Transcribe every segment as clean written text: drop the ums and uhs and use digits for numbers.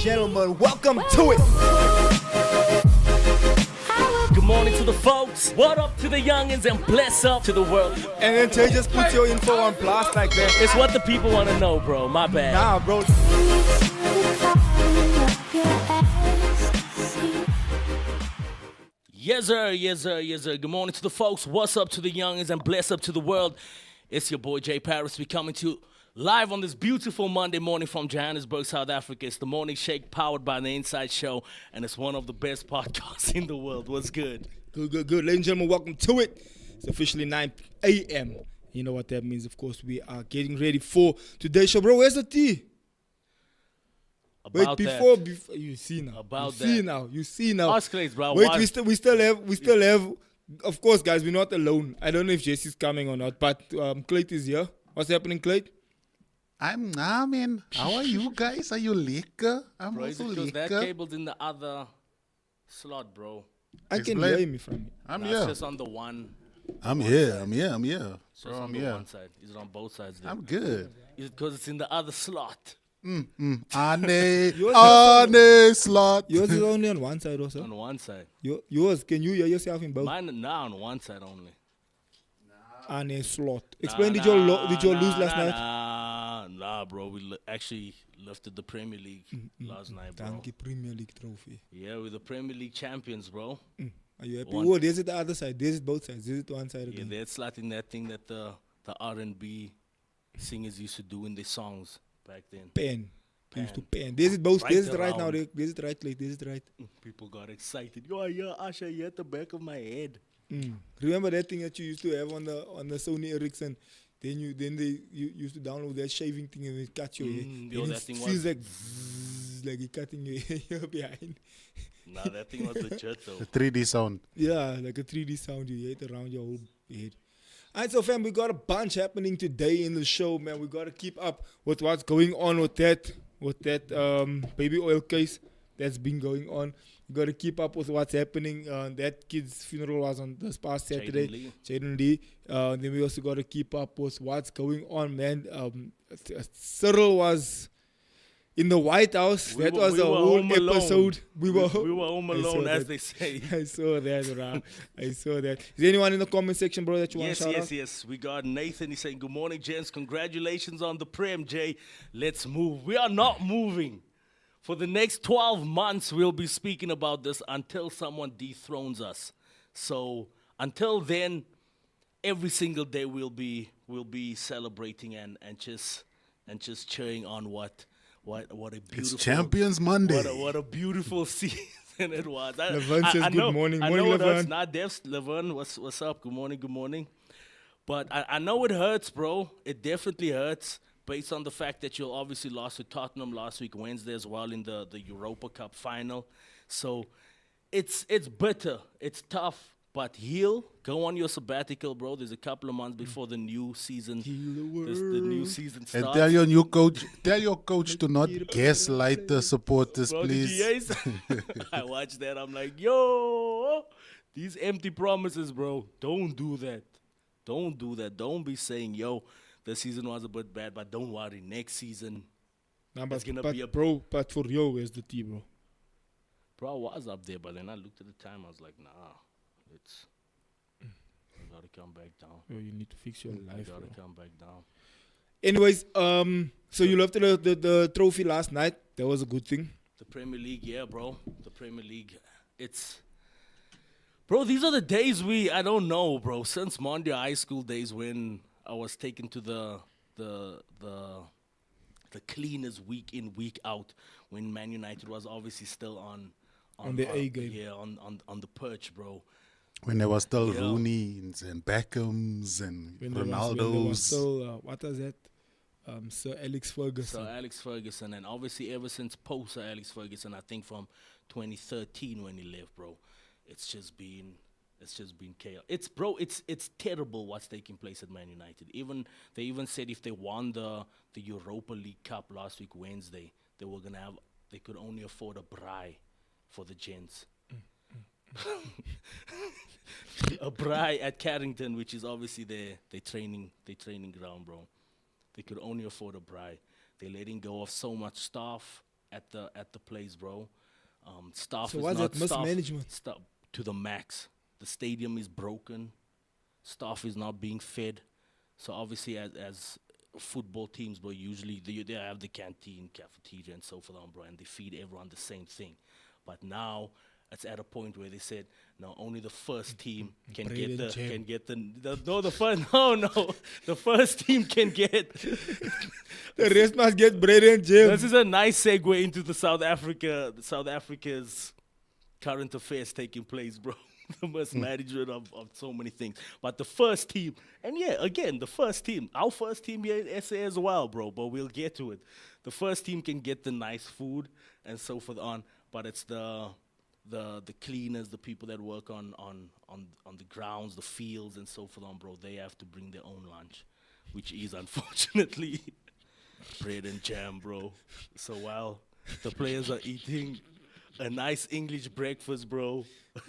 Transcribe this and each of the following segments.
gentlemen, welcome to it. Good morning to the folks. What up to the youngins and bless up to the world. And then Tay just puts your info on blast like that. It's what the people want to know, bro. My bad. Nah, bro. Yes, sir. Yes, sir. Yes, sir. Good morning to the folks. What's up to the youngins and bless up to the world. It's your boy Jay Paris. We coming to you live on this beautiful Monday morning from Johannesburg, South Africa. It's the Morning Shake powered by the Inside Show, and it's one of the best podcasts in the world. What's good? Good. Ladies and gentlemen, welcome to it. It's officially 9 a.m. You know what that means, of course. We are getting ready for today's show. Bro, where's the tea? About before you see now. Ask Clays, bro. Wait, we still have. Of course, guys, we're not alone. I don't know if Jesse's coming or not, but Clayton is here. What's happening, Clayton? Man. How are you guys? Are you lekker? I'm Bro, also because that lekker. cable's in the other slot, bro. I can hear him from me. I'm It's here. just on the one. I'm here. It's just Bro, on I'm the here. one side. Is it on both sides? There? I'm good. Is it because it's in the other slot? Ane slot. Yours is only on one side also. On one side. Yours, can you hear yourself in both? Mine now on one side only. And a slot. Explain, did you lose last night? Nah, bro. We actually lifted the Premier League last night, bro. Thank you, Premier League trophy. Yeah, we're the Premier League champions, bro. Are you happy? One. Oh, there's it the other side. There's it both sides. There's it one side Yeah, again. they're slotting that thing that the R&B singers used to do in their songs back then. Pen. Used to pen. There's it both. Right There's it right now. around. There's it right, like there's it right. People got excited. Yo, yeah, Asha, you at the back of my head. Remember that thing that you used to have on the Sony Ericsson? Then they used to download that shaving thing and it cut your hair. Yo, And that it thing feels was- like bzzz, like it cutting your hair behind. Nah, that thing was legit though. The 3D sound. Yeah, like a 3D sound you hit around your whole head. Alright, so fam, we got a bunch happening today in the show, man. We gotta keep up with what's going on with that baby oil case that's been going on. We gotta keep up with what's happening. That kid's funeral was on this past Saturday. Jaden Lee. Then we also gotta keep up with what's going on, man. Cyril was in the White House. We That were- was we a were whole home alone. episode. We were home I saw alone, as that. they say. I saw that, Ram. I saw that. Is there anyone in the comment section, bro, that you want to shout out? Yes. We got Nathan. He's saying, good morning, gents. Congratulations on the Prem, Jay. Let's move. We are not moving. For the next 12 months, we'll be speaking about this until someone dethrones us. So until then, every single day we'll be celebrating and just cheering on what a beautiful It's Champions Monday. What a beautiful season it was. Levin says good morning. I Morning, know it hurts. Levin. Not Devs. Levin, what's up? Good morning. But I know it hurts, bro. It definitely hurts based on the fact that you obviously lost to Tottenham last week, Wednesday as well in the Europa Cup final. So it's bitter. It's tough. But go on your sabbatical, bro. There's a couple of months before the new season. The new season starts. And tell your coach to not gaslight the supporters, Bro, please. the GAs, I watched that. I'm like, yo, these empty promises, bro. Don't do that. Don't be saying, yo, the season was a bit bad, but don't worry. Next season, Nah, it's gonna but be a but for you, where's the tea, bro? Bro, I was up there, but then I looked at the time. I was like, nah, I gotta come back down. Yo, you need to fix your I life, gotta bro. come back down. Anyways, so you left the trophy last night. That was a good thing. The Premier League, yeah, bro. The Premier League, bro, these are the days I don't know, bro. Since Monday high school days when I was taken to the cleaners week in, week out, when Man United was obviously still on the A game. Yeah, on the perch, bro. When there was still Yeah. Rooney's and Beckham's and When there was Ronaldo's. still, what was that? Sir Alex Ferguson. So Alex Ferguson, and obviously ever since post Alex Ferguson, I think from 2013 when he left, bro, it's just been chaos. It's terrible what's taking place at Man United. They even said if they won the Europa League Cup last week Wednesday, they could only afford a braai for the gents. A braai at Carrington, which is obviously their training ground, bro. They could only afford a braai. They're letting go of so much staff, at the place, bro. Staff So is what's not that mismanagement? Staff to the max. The stadium is broken. Staff is not being fed. So obviously, as football teams, bro, usually they have the canteen, cafeteria, and so forth, bro, and they feed everyone the same thing. But now it's at a point where they said, no, only the first team can Bread get and the jam. can get the first team can get. The rest must get bread and jam. This is a nice segue into the South Africa's current affairs taking place, bro. The mismanagement of so many things. But the first team, and yeah, again, the first team, our first team here in SA as well, bro, but we'll get to it. The first team can get the nice food and so forth on, but it's the cleaners, the people that work on the grounds, the fields and so forth on, bro, they have to bring their own lunch, which is unfortunately bread and jam, bro. So while the players are eating a nice English breakfast, bro.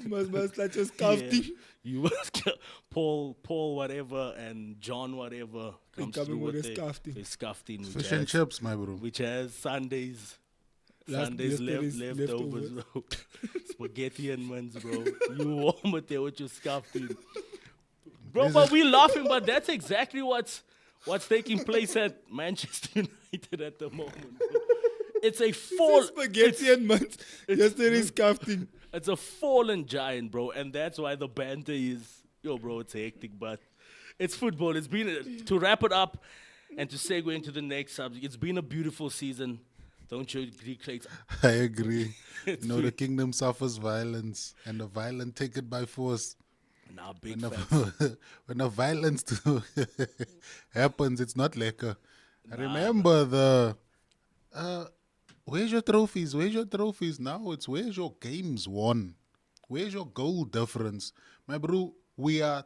must like just counting. You must Paul whatever and John whatever comes coming through with with his scafting. his scafting, Fish and chips, my bro. which has Sundays Yesterday's leftovers, bro. Spaghetti and mans, bro. You warm it there with your scafting. Bro, but we laughing, but that's exactly what's taking place at Manchester United at the moment, bro. It's a fall. Spaghetti and munts. Yesterday's scafting. It's a fallen giant, bro, and that's why the banter is, bro, it's hectic, but it's football. It's been, to wrap it up and to segue into the next subject, it's been a beautiful season. Don't you agree, Clayton? I agree. The kingdom suffers violence, and the violent take it by force. Nah, big When facts. when the violence happens, it's not lekker. I remember the... where's your trophies? Where's your trophies? Now it's where's your games won? Where's your goal difference? My bro, we are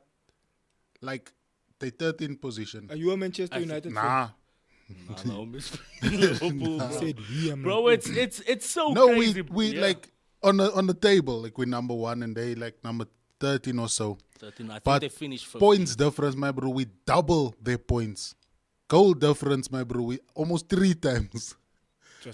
like the 13th position. Are you a Manchester United fan? Nah. No, Miss Liverpool, I bro. said we. I'm Bro, like, it's so No, crazy. we Yeah. like on the table, like we're number 1 and they like number 13 or so. 13, I think But they finished 15. points difference, my bro, we double their points. Goal difference, my bro, we almost 3 times.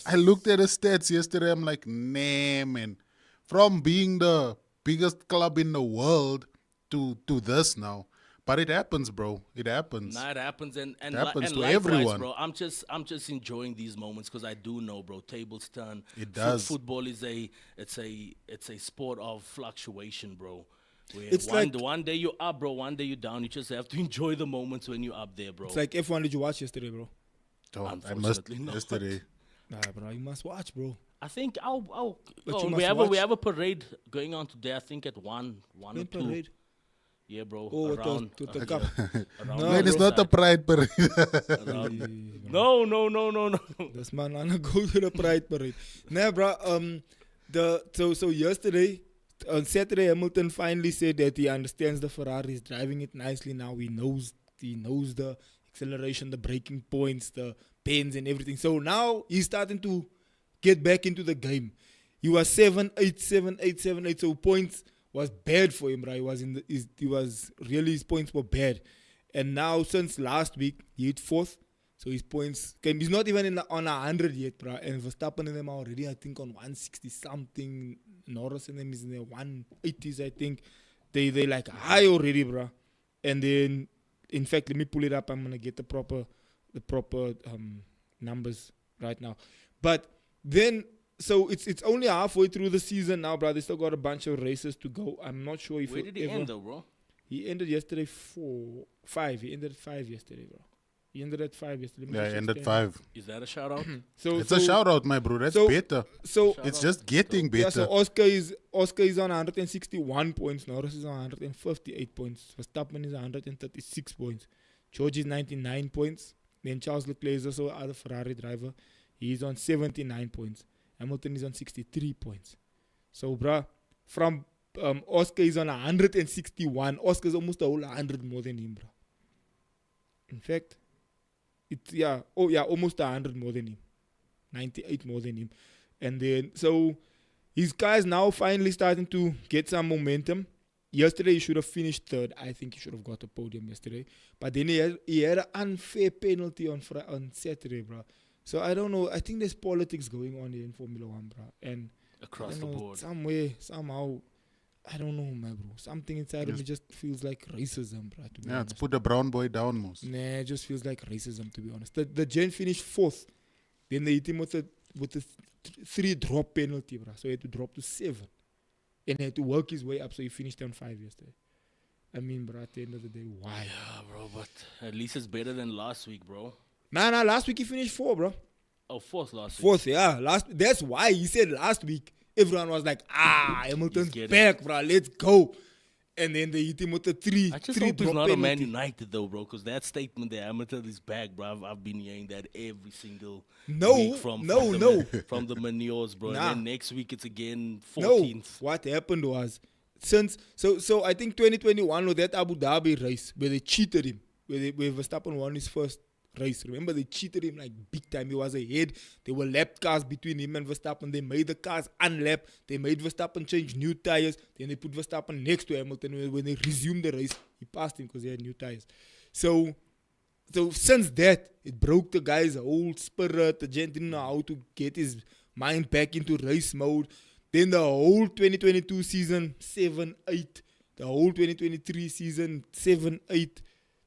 I looked at the stats yesterday. I'm like, nah, man. From being the biggest club in the world to this now. But it happens, bro. It happens. Nah, it happens, and happens to likewise, everyone. bro. I'm just enjoying these moments because I do know, bro. Tables turn. It does. Football is it's a sport of fluctuation, bro. Where It's like- one day you're up, bro. One day you're down. You just have to enjoy the moments when you're up there, bro. it's like F1. Did you watch yesterday, bro? Oh, I missed Unfortunately not. yesterday. Nah, bro. You must watch, bro. I think But you we must have watch. we have a parade going on today. I think at one or When two. parade? Yeah, bro. Oh, with around the cup. around No, Man, it's bro. not a pride parade. No. This man wanna go to the Pride Parade. Nah, bro. So yesterday, on Saturday, Hamilton finally said that he understands the Ferrari is driving it nicely now. He knows the acceleration, the braking points, the bends, and everything. So now he's starting to get back into the game. He was 7-8, 7-8, 7-8. So points was bad for him, right? His points were bad. And now since last week, he hit 4th. So his points he's not even on 100 yet, bro. And Verstappen and them are already, I think, on 160 something. Norris and them is in the 180s, I think. They like high already, bro. And then, in fact, let me pull it up. I'm gonna get the proper numbers right now. But then, so it's only halfway through the season now, bro. They still got a bunch of races to go. I'm not sure if Where did he end, though, bro? He ended yesterday 5. He ended at 5 yesterday, bro. He ended at 5 yesterday. Let me Yeah, just ended check. 5. Is that a shout out? So It's a shout out, my bro. That's so- better. So It's just getting yeah, so better. Oscar is on 161 points. Norris is on 158 points. Verstappen is on 136 points. George is 99 points. Then Charles Leclerc is also other Ferrari driver. He's on 79 points. Hamilton is on 63 points. So, bruh, from Oscar is on 161. Oscar's almost a whole 100 more than him, bruh. In fact, almost 100 more than him. 98 more than him. And then, so his guys now finally starting to get some momentum. Yesterday, he should have finished 3rd. I think he should have got a podium yesterday. But then he had an unfair penalty on Saturday, bro. So I don't know. I think there's politics going on here in Formula One, bro. And Across I the don't know, board. somewhere, somehow, I don't know, my bro. Something inside of me just feels like racism, bro. To be Yeah, honest. let's put the brown boy down, most. Nah, it just feels like racism, to be honest. The gent finished fourth. Then they hit him with a 3 drop penalty, bro. So he had to drop to 7. And he had to work his way up, so he finished on 5 yesterday. I mean, bro, at the end of the day, why? Yeah, bro, but at least it's better than last week, bro. Nah, last week he finished 4, bro. Oh, fourth last week. 4th, yeah. That's why he said last week, everyone was like, Hamilton's getting back, bro, let's go. And then they hit him with the 3 I just three hope he's drop not a Man penalty. United, though, bro, because that statement that Hamilton is back, bro, I've been hearing that every single No, week from the manures, bro. Nah. And then next week it's again No, 14th. what happened was, so I think 2021 was that Abu Dhabi race where they cheated him, where Verstappen won his first race. Remember, they cheated him like big time. He was ahead. There were lap cars between him and Verstappen. They made the cars unlap. They made Verstappen change new tires. Then they put Verstappen next to Hamilton. When they resumed the race, he passed him because he had new tires. So since that, it broke the guy's whole spirit. The gent didn't know how to get his mind back into race mode. Then the whole 2022 season, 7-8. The whole 2023 season, 7-8.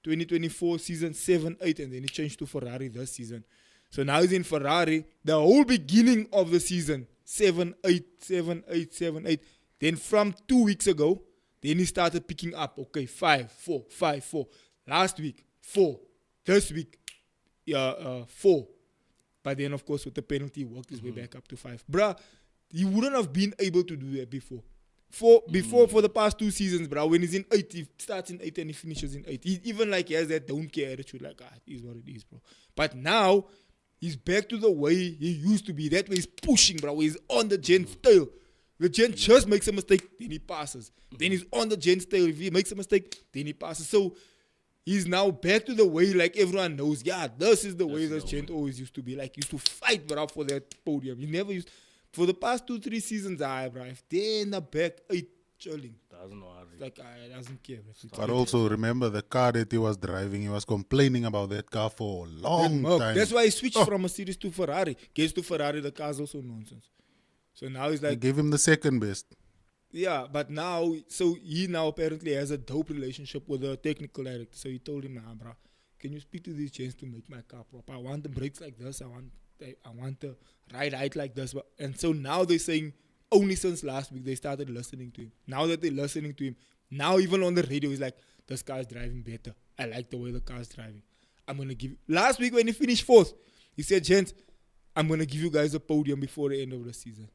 2024 season, 7-8. And then he changed to Ferrari this season. So now he's in Ferrari. The whole beginning of the season, 7-8, 7-8, 7-8. Then from 2 weeks ago, then he started picking up. Okay, 5-4, 5-4. Last week, 4. This week, 4. But then, of course, with the penalty, he worked his way back up to 5. Bruh, he wouldn't have been able to do that before. For the past 2 seasons, bro, when he's in 8, he starts in 8 and he finishes in 8. He even like he has that don't care attitude, like, it is what it is, bro. But now, he's back to the way he used to be. That way he's pushing, bro. He's on the gent's tail. The gent just makes a mistake, then he passes. Then he's on the gent's tail. If he makes a mistake, then he passes. So, he's now back to the way, like everyone knows, this is the way this gent always used to be. Like, he used to fight, bro, for that podium. He never used... For the past 2-3 seasons, bro, if they're in the back 8, chilling. Doesn't worry. Like, I doesn't care. But also, remember the car that he was driving, he was complaining about that car for a long time. That's why he switched from Mercedes to Ferrari. Gets to Ferrari, the car's also nonsense. So now he's They like, gave him the second best. yeah, but now, so he now apparently has a dope relationship with the technical director. So he told him, bro, can you speak to these gents to make my car proper? I want the brakes like this. I want the ride height like this. And so now they're saying, only since last week, they started listening to him. Now that they're listening to him, now even on the radio, he's like, this car's driving better. I like the way the car's driving. I'm going to give you... Last week when he finished 4th, he said, gents, I'm going to give you guys a podium before the end of the season.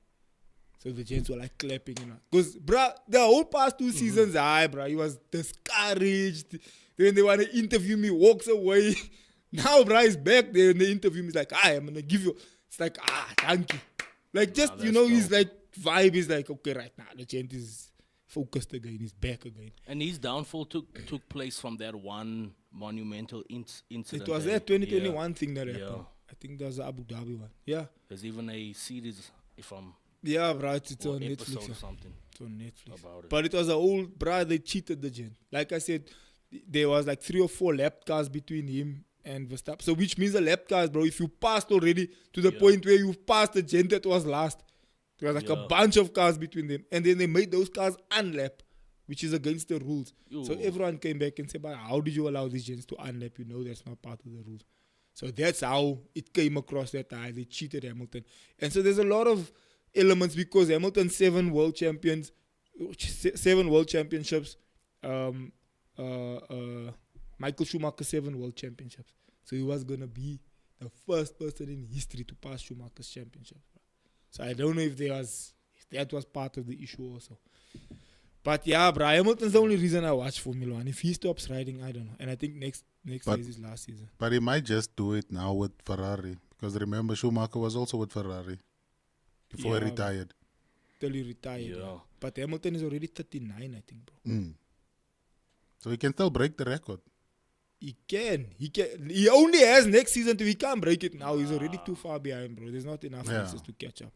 So the gents were like clapping, Because, bruh, the whole past 2 seasons, bruh, he was discouraged. Then they want to interview me, walks away. Now, bruh, he's back there and they interview me. He's like, I'm going to give you... It's like, thank you. Like, just, he's like, vibe is like, okay, right now, the gent is focused again. He's back again. And his downfall took place from that one monumental incident. It was that 2021 thing that happened. Yeah. I think that was the Abu Dhabi one. Yeah. There's even a series, if I'm... Yeah, bro, it's on episode Netflix. or something It's on Netflix. about it. But it was an old, bro, they cheated the gent. Like I said, there was like 3 or 4 lap cars between him and Verstappen. So which means the lap cars, bro, if you passed already to the point where you passed the gent that was last, there was like a bunch of cars between them. And then they made those cars unlap, which is against the rules. So everyone came back and said, but how did you allow these gents to unlap? You know that's not part of the rules. So that's how it came across that they cheated Hamilton. And so there's a lot of elements because Hamilton 7 world champions, 7 world championships, Michael Schumacher 7 world championships. So he was gonna be the first person in history to pass Schumacher's championship. So I don't know if that was part of the issue also. But yeah, bro, Hamilton's the only reason I watch Formula 1. If he stops riding, I don't know. And I think next year is his last season. But he might just do it now with Ferrari. Because remember, Schumacher was also with Ferrari before he retired. Till he retired. Yeah. But Hamilton is already 39, I think, bro. So he can still break the record. He can. He only has next season to he can't break it now. He's already too far behind, bro. There's not enough races to catch up.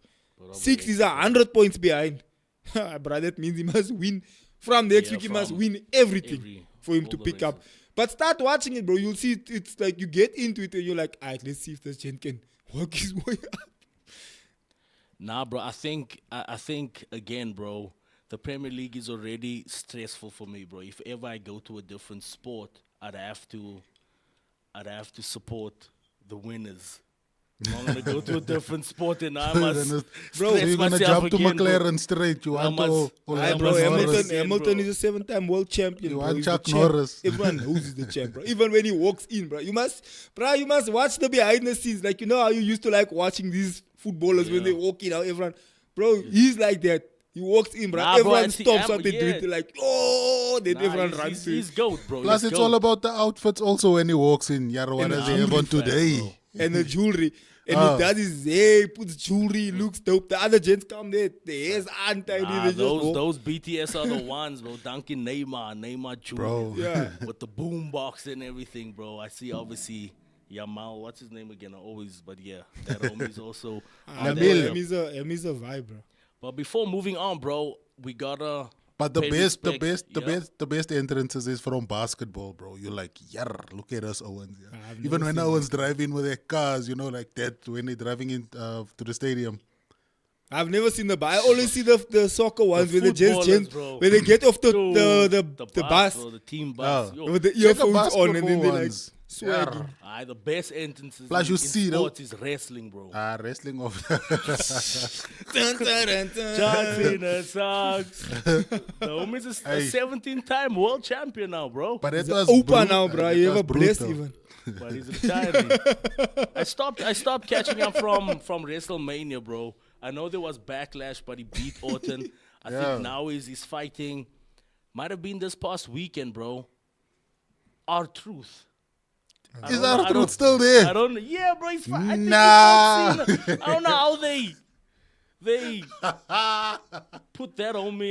6 is 100 points behind. Bro, that means he must win. From next week, he must win everything for him to pick up. But start watching it, bro. You'll see it's like you get into it and you're like, alright, let's see if this gent can work his way up. Nah, bro. I think again, bro. The Premier League is already stressful for me, bro. If ever I go to a different sport, I'd have to support the winners. I'm gonna go to a different sport and I Then must it's- Bro, stress you're gonna myself jump to again, bro. McLaren straight. You want must- to Aye, I'm bro, a Hamilton, Norris again, Hamilton bro. is a 7-time world champion. You bro. want He's the Chuck champ. Norris. Everyone knows he's the champ, bro. Even when he walks in, bro, you must watch the behind the scenes. Like, you know how you used to like watching these footballers when Yeah. they walk in, how everyone, bro, he's like that. He walks in, bro. Nah, bro, Everyone I see stops Am- what they do. yeah. They're like, oh, then Nah, everyone he's, runs he's, to he's goat, bro. Plus, He's it's goat. all about the outfits also when he walks in. Yar, what And does the he have on jewelry today? facts, and the jewelry. And Ah. he does his hair, he puts jewelry, he looks dope. The other gents come there, the hair's untidy. Nah, they just walk. those BTS are the ones, bro. Duncan Neymar Jr. Bro. Yeah. With the boom box and everything, bro. I see obviously Yamal, what's his name again? But yeah, that homie's also. Ah, on bro, there. He's a vibe, bro. But before moving on, bro, we gotta. But the pay best, respect, yeah? the best entrances is from basketball, bro. You're like, yar, look at us, Owens. Yeah. I've Even never when seen Owens driving with their cars, you know, like that, when they're driving in to the stadium. I've never seen the I only see the soccer ones where the footballers, bro. when they get off the bus bro, the team bus. Oh. Yo, with the Check the earphones on and then basketball they're like ones. swagging. the best entrances Plus in, you in see, though. sports is wrestling, bro. Wrestling of. Dun, dun, dun, dun. John Cena sucks. The homie's a Hey. 17-time world champion now, bro. But it He's was a Opa brutal. now, bro. It You was ever blessed brutal. even? But he's retiring. I stopped catching up from WrestleMania, bro. I know there was backlash, but he beat Orton. I Yeah. think now he's fighting. Might have been this past weekend, bro. R-Truth. I Is don't know- I our truth don't- still I there? don't. Yeah, bro. He's fine. I think Nah. he's on Cena. I don't know how they put that on me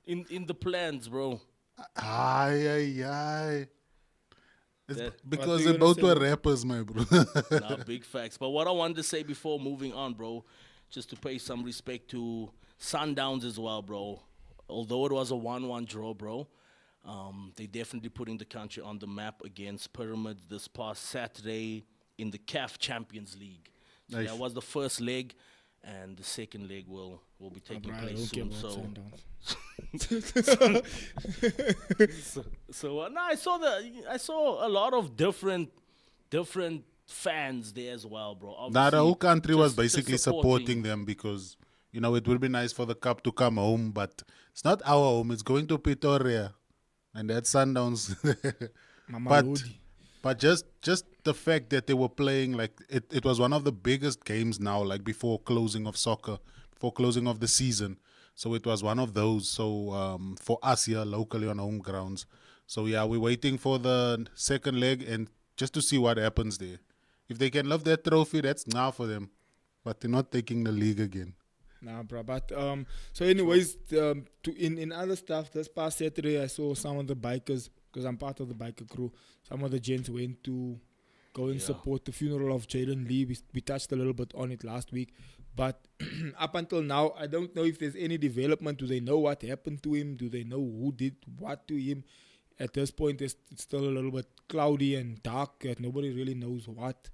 in the plans, bro. Aye. It's That- because What they you gonna both say, were bro? rappers, my bro. Nah, big facts. But what I wanted to say before moving on, bro, just to pay some respect to Sundowns as well, bro. Although it was a 1-1 draw, bro, they definitely putting the country on the map against Pyramids this past Saturday in the CAF Champions League. So Nice. that was the first leg, and the second leg will be taking Bro, I place don't care soon. about So, Sundowns. no, I saw a lot of different fans there as well, bro. Now the Obviously, whole country was just basically supporting them because, you know, it would be nice for the cup to come home, but it's not our home. It's going to Pretoria, and that's Sundowns. Mama But Lodi. but just the fact that they were playing, like it was one of the biggest games now, like before closing of soccer, before closing of the season. So it was one of those. So for us here locally on home grounds. So yeah, we're waiting for the second leg and just to see what happens there. If they can love that trophy, that's now for them. But they're not taking the league again. Nah, bro. But so anyways, in other stuff, this past Saturday I saw some of the bikers, because I'm part of the biker crew. Some of the gents went to go and Yeah. support the funeral of Jaden Lee. We touched a little bit on it last week, but up until now, I don't know if there's any development. Do they know what happened to him? Do they know who did what to him? At this point, it's still a little bit cloudy and dark. Nobody really knows what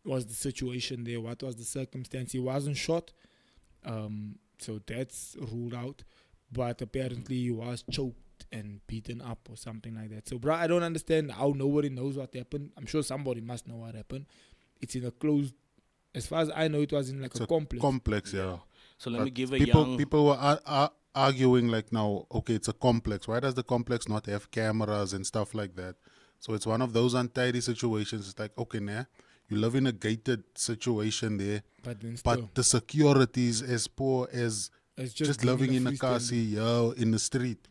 was the situation there. What was the circumstance? He wasn't shot. So that's ruled out. But apparently he was choked and beaten up or something like that. So, bro, I don't understand how nobody knows what happened. I'm sure somebody must know what happened. It's in a closed, as far as I know, it was in like It's a complex. Complex, yeah. So let But me give a people young. people were arguing like, now, okay, it's a complex. Why does the complex not have cameras and stuff like that? So it's one of those untidy situations. It's like, okay, nah, you live in a gated situation there, but then still, but the security is as poor as it's just being living in a car, freestanding. see, yeah, in the street.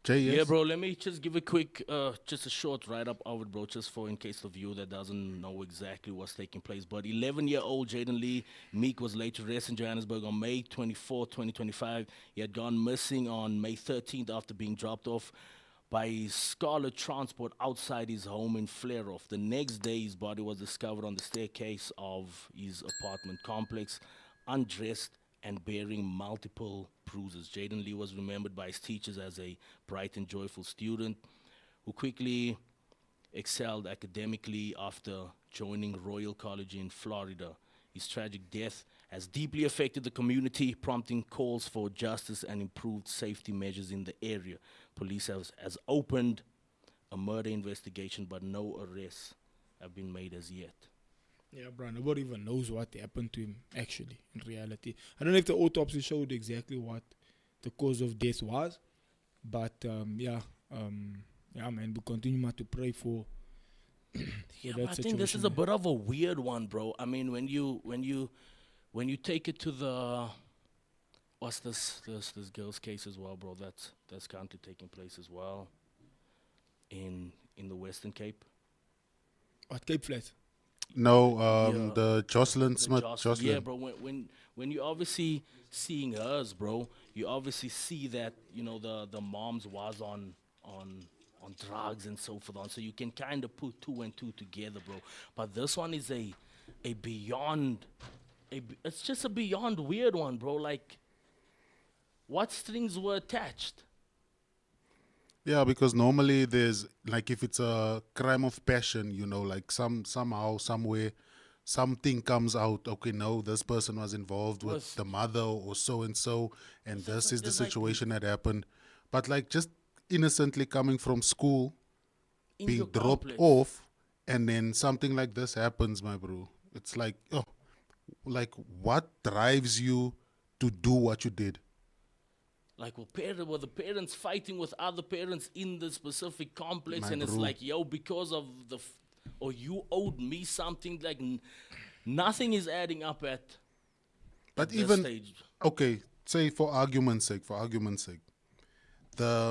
Jay, yes? Yeah, bro, let me just give a quick, just a short write-up of it, bro, just for in case of you that doesn't know exactly what's taking place. But 11-year-old Jaden Lee Meek was laid to rest in Johannesburg on May 24, 2025. He had gone missing on May 13th after being dropped off by his Scarlet Transport outside his home in Flareoff. The next day, his body was discovered on the staircase of his apartment complex, undressed and bearing multiple bruises. Jaden Lee was remembered by his teachers as a bright and joyful student who quickly excelled academically after joining Royal College in Florida. His tragic death has deeply affected the community, prompting calls for justice and improved safety measures in the area. Police has opened a murder investigation, but no arrests have been made as yet. Yeah, bro, nobody even knows what happened to him, actually, in reality. I don't know if the autopsy showed exactly what the cause of death was, but yeah, man, we continue to pray for Yeah, that but I think this is situation, a bit of a weird one, bro. I mean, when you take it to the what's this girl's case as well, bro? That's currently taking place as well in the Western Cape. What, Cape Flats? No, Yeah. the Jocelyn The Smith. Jocelyn. Jocelyn. Yeah, bro. When you obviously seeing hers, bro, you obviously see that the mom's was on drugs and so forth on. So you can kind of put two and two together, bro. But this one is a beyond it's just a beyond weird one, bro. Like, what strings were attached? Yeah, because normally there's like if it's a crime of passion, like somehow, somewhere, something comes out. Okay, no, this person was involved with Was- the mother or so and so, and this is the there's like situation that happened. But like just innocently coming from school, In being your dropped complex. off, and then something like this happens, my bro. It's like, oh, like what drives you to do what you did? Like, were the parents fighting with other parents in the specific complex, My and it's bro. like, yo, because of or you owed me something. Like, nothing is adding up at But this even stage. okay, say for argument's sake,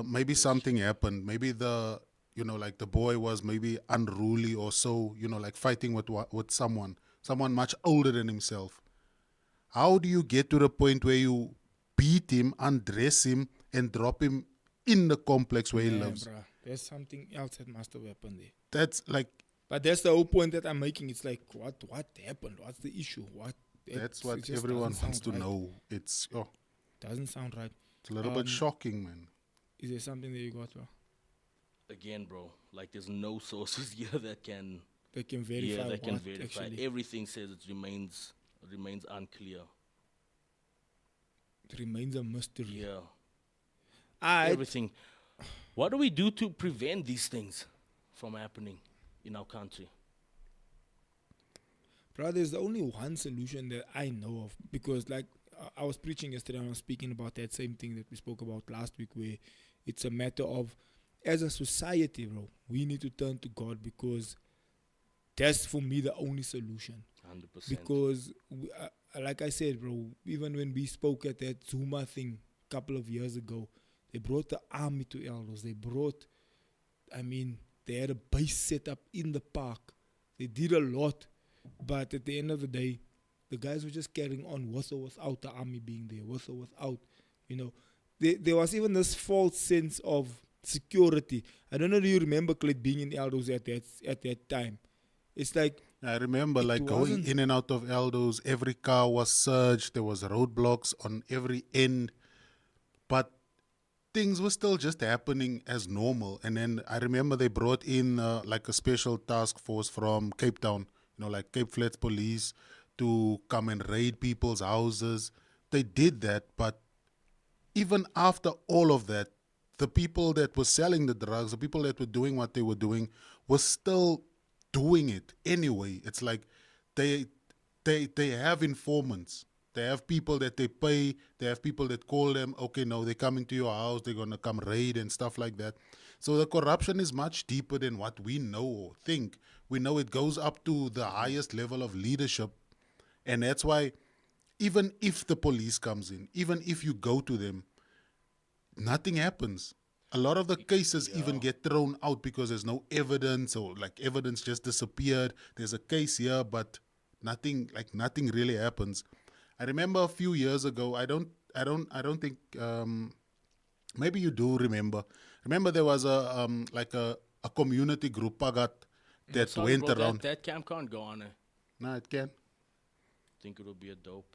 maybe something happened. Maybe like the boy was maybe unruly or so, like fighting with someone much older than himself. How do you get to the point where you beat him, undress him, and drop him in the complex where he Yeah, lives? bruh. There's something else that must have happened there. That's like But that's the whole point that I'm making. It's like, what happened? What's the issue? that's It what just everyone doesn't wants sound to right. know. It's Doesn't sound right. it's a little bit shocking, man. Is there something that you got, bro? Again, bro, like, there's no sources here that can They can verify that can what, verify. actually. Everything says it remains unclear. It remains a mystery. Yeah, I everything. What do we do to prevent these things from happening in our country? Bro, there's only one solution that I know of, because like I was preaching yesterday and I was speaking about that same thing that we spoke about last week, where it's a matter of, as a society, bro, we need to turn to God, because that's for me the only solution. 100%. Because like I said, bro, even when we spoke at that Zuma thing a couple of years ago, they brought the army to Elders. They had a base set up in the park. They did a lot. But at the end of the day, the guys were just carrying on with or without the army being there, with or without, There was even this false sense of security. I don't know, do you remember Clayton being in Elders at that time? It's like, I remember It like going wasn't- in and out of Aldo's, every car was searched, there was roadblocks on every end, but things were still just happening as normal. And then I remember they brought in like a special task force from Cape Town, like Cape Flats police, to come and raid people's houses. They did that, but even after all of that, the people that were selling the drugs, the people that were doing what they were doing, were still doing it anyway. It's like they have informants. They have people that they pay. They have people that call them, okay, no, they're coming to your house, they're going to come raid and stuff like that. So the corruption is much deeper than what we know or think. We know it goes up to the highest level of leadership. And that's why even if the police comes in, even if you go to them, nothing happens. A lot of the cases even get thrown out because there's no evidence, or like evidence just disappeared. There's a case here, but nothing really happens. I remember a few years ago, I don't think, maybe you do remember. Remember there was a community group, Pagat, that Sorry, went bro, around. That camp can't go on. I No, it can. think it would be a dope.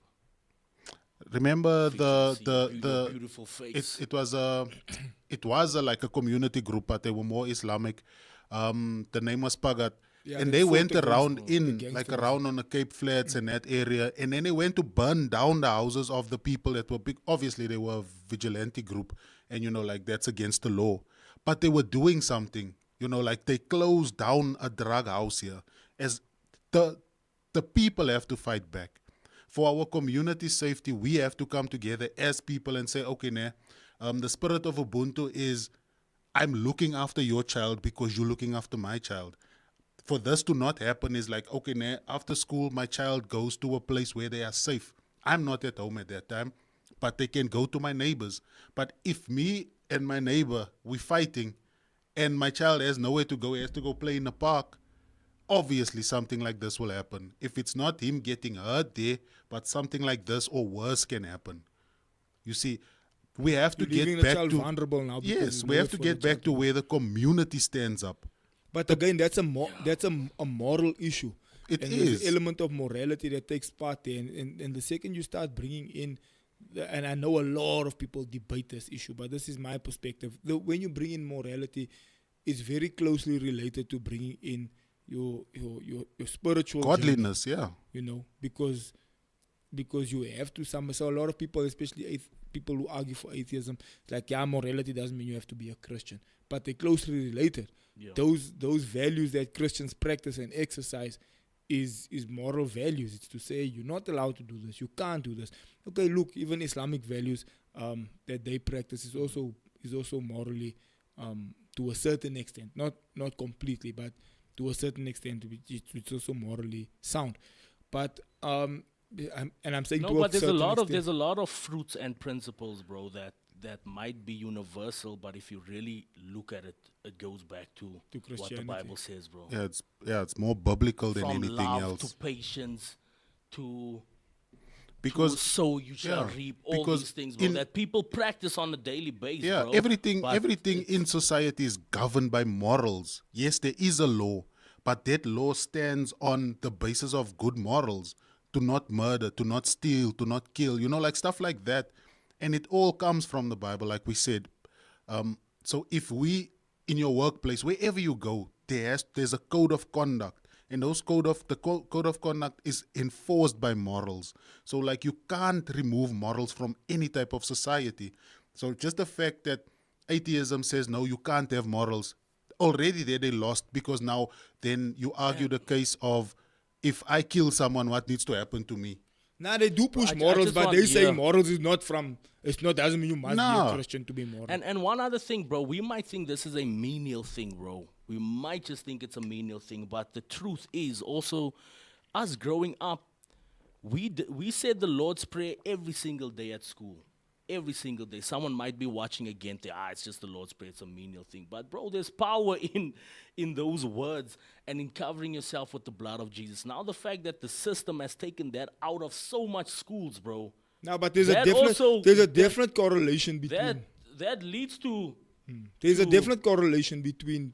Remember feature to see your the beautiful face. it was like a community group, but they were more Islamic. The name was Pagat. Yeah, And they they fought went against around the like gangsters. around on the Cape Flats and that area. And then they went to burn down the houses of the people that were big. Obviously, they were a vigilante group. And, like that's against the law. But they were doing something. Like they closed down a drug house here. As the people have to fight back. For our community safety, we have to come together as people and say, okay, the spirit of Ubuntu is I'm looking after your child because you're looking after my child. For this to not happen is like, okay, after school, my child goes to a place where they are safe. I'm not at home at that time, but they can go to my neighbors. But if me and my neighbor, we're fighting, and my child has nowhere to go, he has to go play in the park, obviously something like this will happen. If it's not him getting hurt there, but something like this or worse can happen. You see, we have to You're leaving get the back child to vulnerable now. because yes, there's we no have way to for get the back child to where the community stands up. But again, that's a moral issue. It and is. There's an element of morality that takes part there. And the second you start bringing in, and I know a lot of people debate this issue, but this is my perspective. When you bring in morality, it's very closely related to bringing in your spiritual Godliness, yeah. journey, because you have to so a lot of people, especially people who argue for atheism, it's like, yeah, morality doesn't mean you have to be a Christian, but they're closely related. Yeah. Those values that Christians practice and exercise is moral values. It's to say you're not allowed to do this, you can't do this. Okay, look, even Islamic values that they practice is also morally to a certain extent, not completely, but to a certain extent, it's also morally sound. But I'm saying No, to but a certain extent, there's a lot of fruits and principles, bro, that might be universal, but if you really look at it, it goes back to what the Christianity. Bible says, bro. Yeah, it's more biblical than From anything love else. to patience to Because sow you shall reap, all because these things, bro, that people practice on a daily basis, yeah, bro. everything But in society is governed by morals. Yes, there is a law, but that law stands on the basis of good morals. To not murder, to not steal, to not kill, like stuff like that. And it all comes from the Bible, like we said. So if we, in your workplace, wherever you go, there's a code of conduct. And those code of conduct is enforced by morals. So like you can't remove morals from any type of society. So just the fact that atheism says, no, you can't have morals, already there they lost, because now then you argue the case of, if I kill someone, what needs to happen to me? Nah, they do push I morals, just but want- they say yeah. morals is not from. It's not doesn't mean you must be No. a Christian to be moral. And one other thing, bro, we might think this is a menial thing, bro. We might just think it's a menial thing, but the truth is also, us growing up, we said the Lord's Prayer every single day at school. Every single day. Someone might be watching again, it's just the Lord's Prayer, it's a menial thing. But bro, there's power in those words and in covering yourself with the blood of Jesus. Now the fact that the system has taken that out of so much schools, bro, No, but there's That a also- definite correlation between. that leads to There's a to- definite correlation between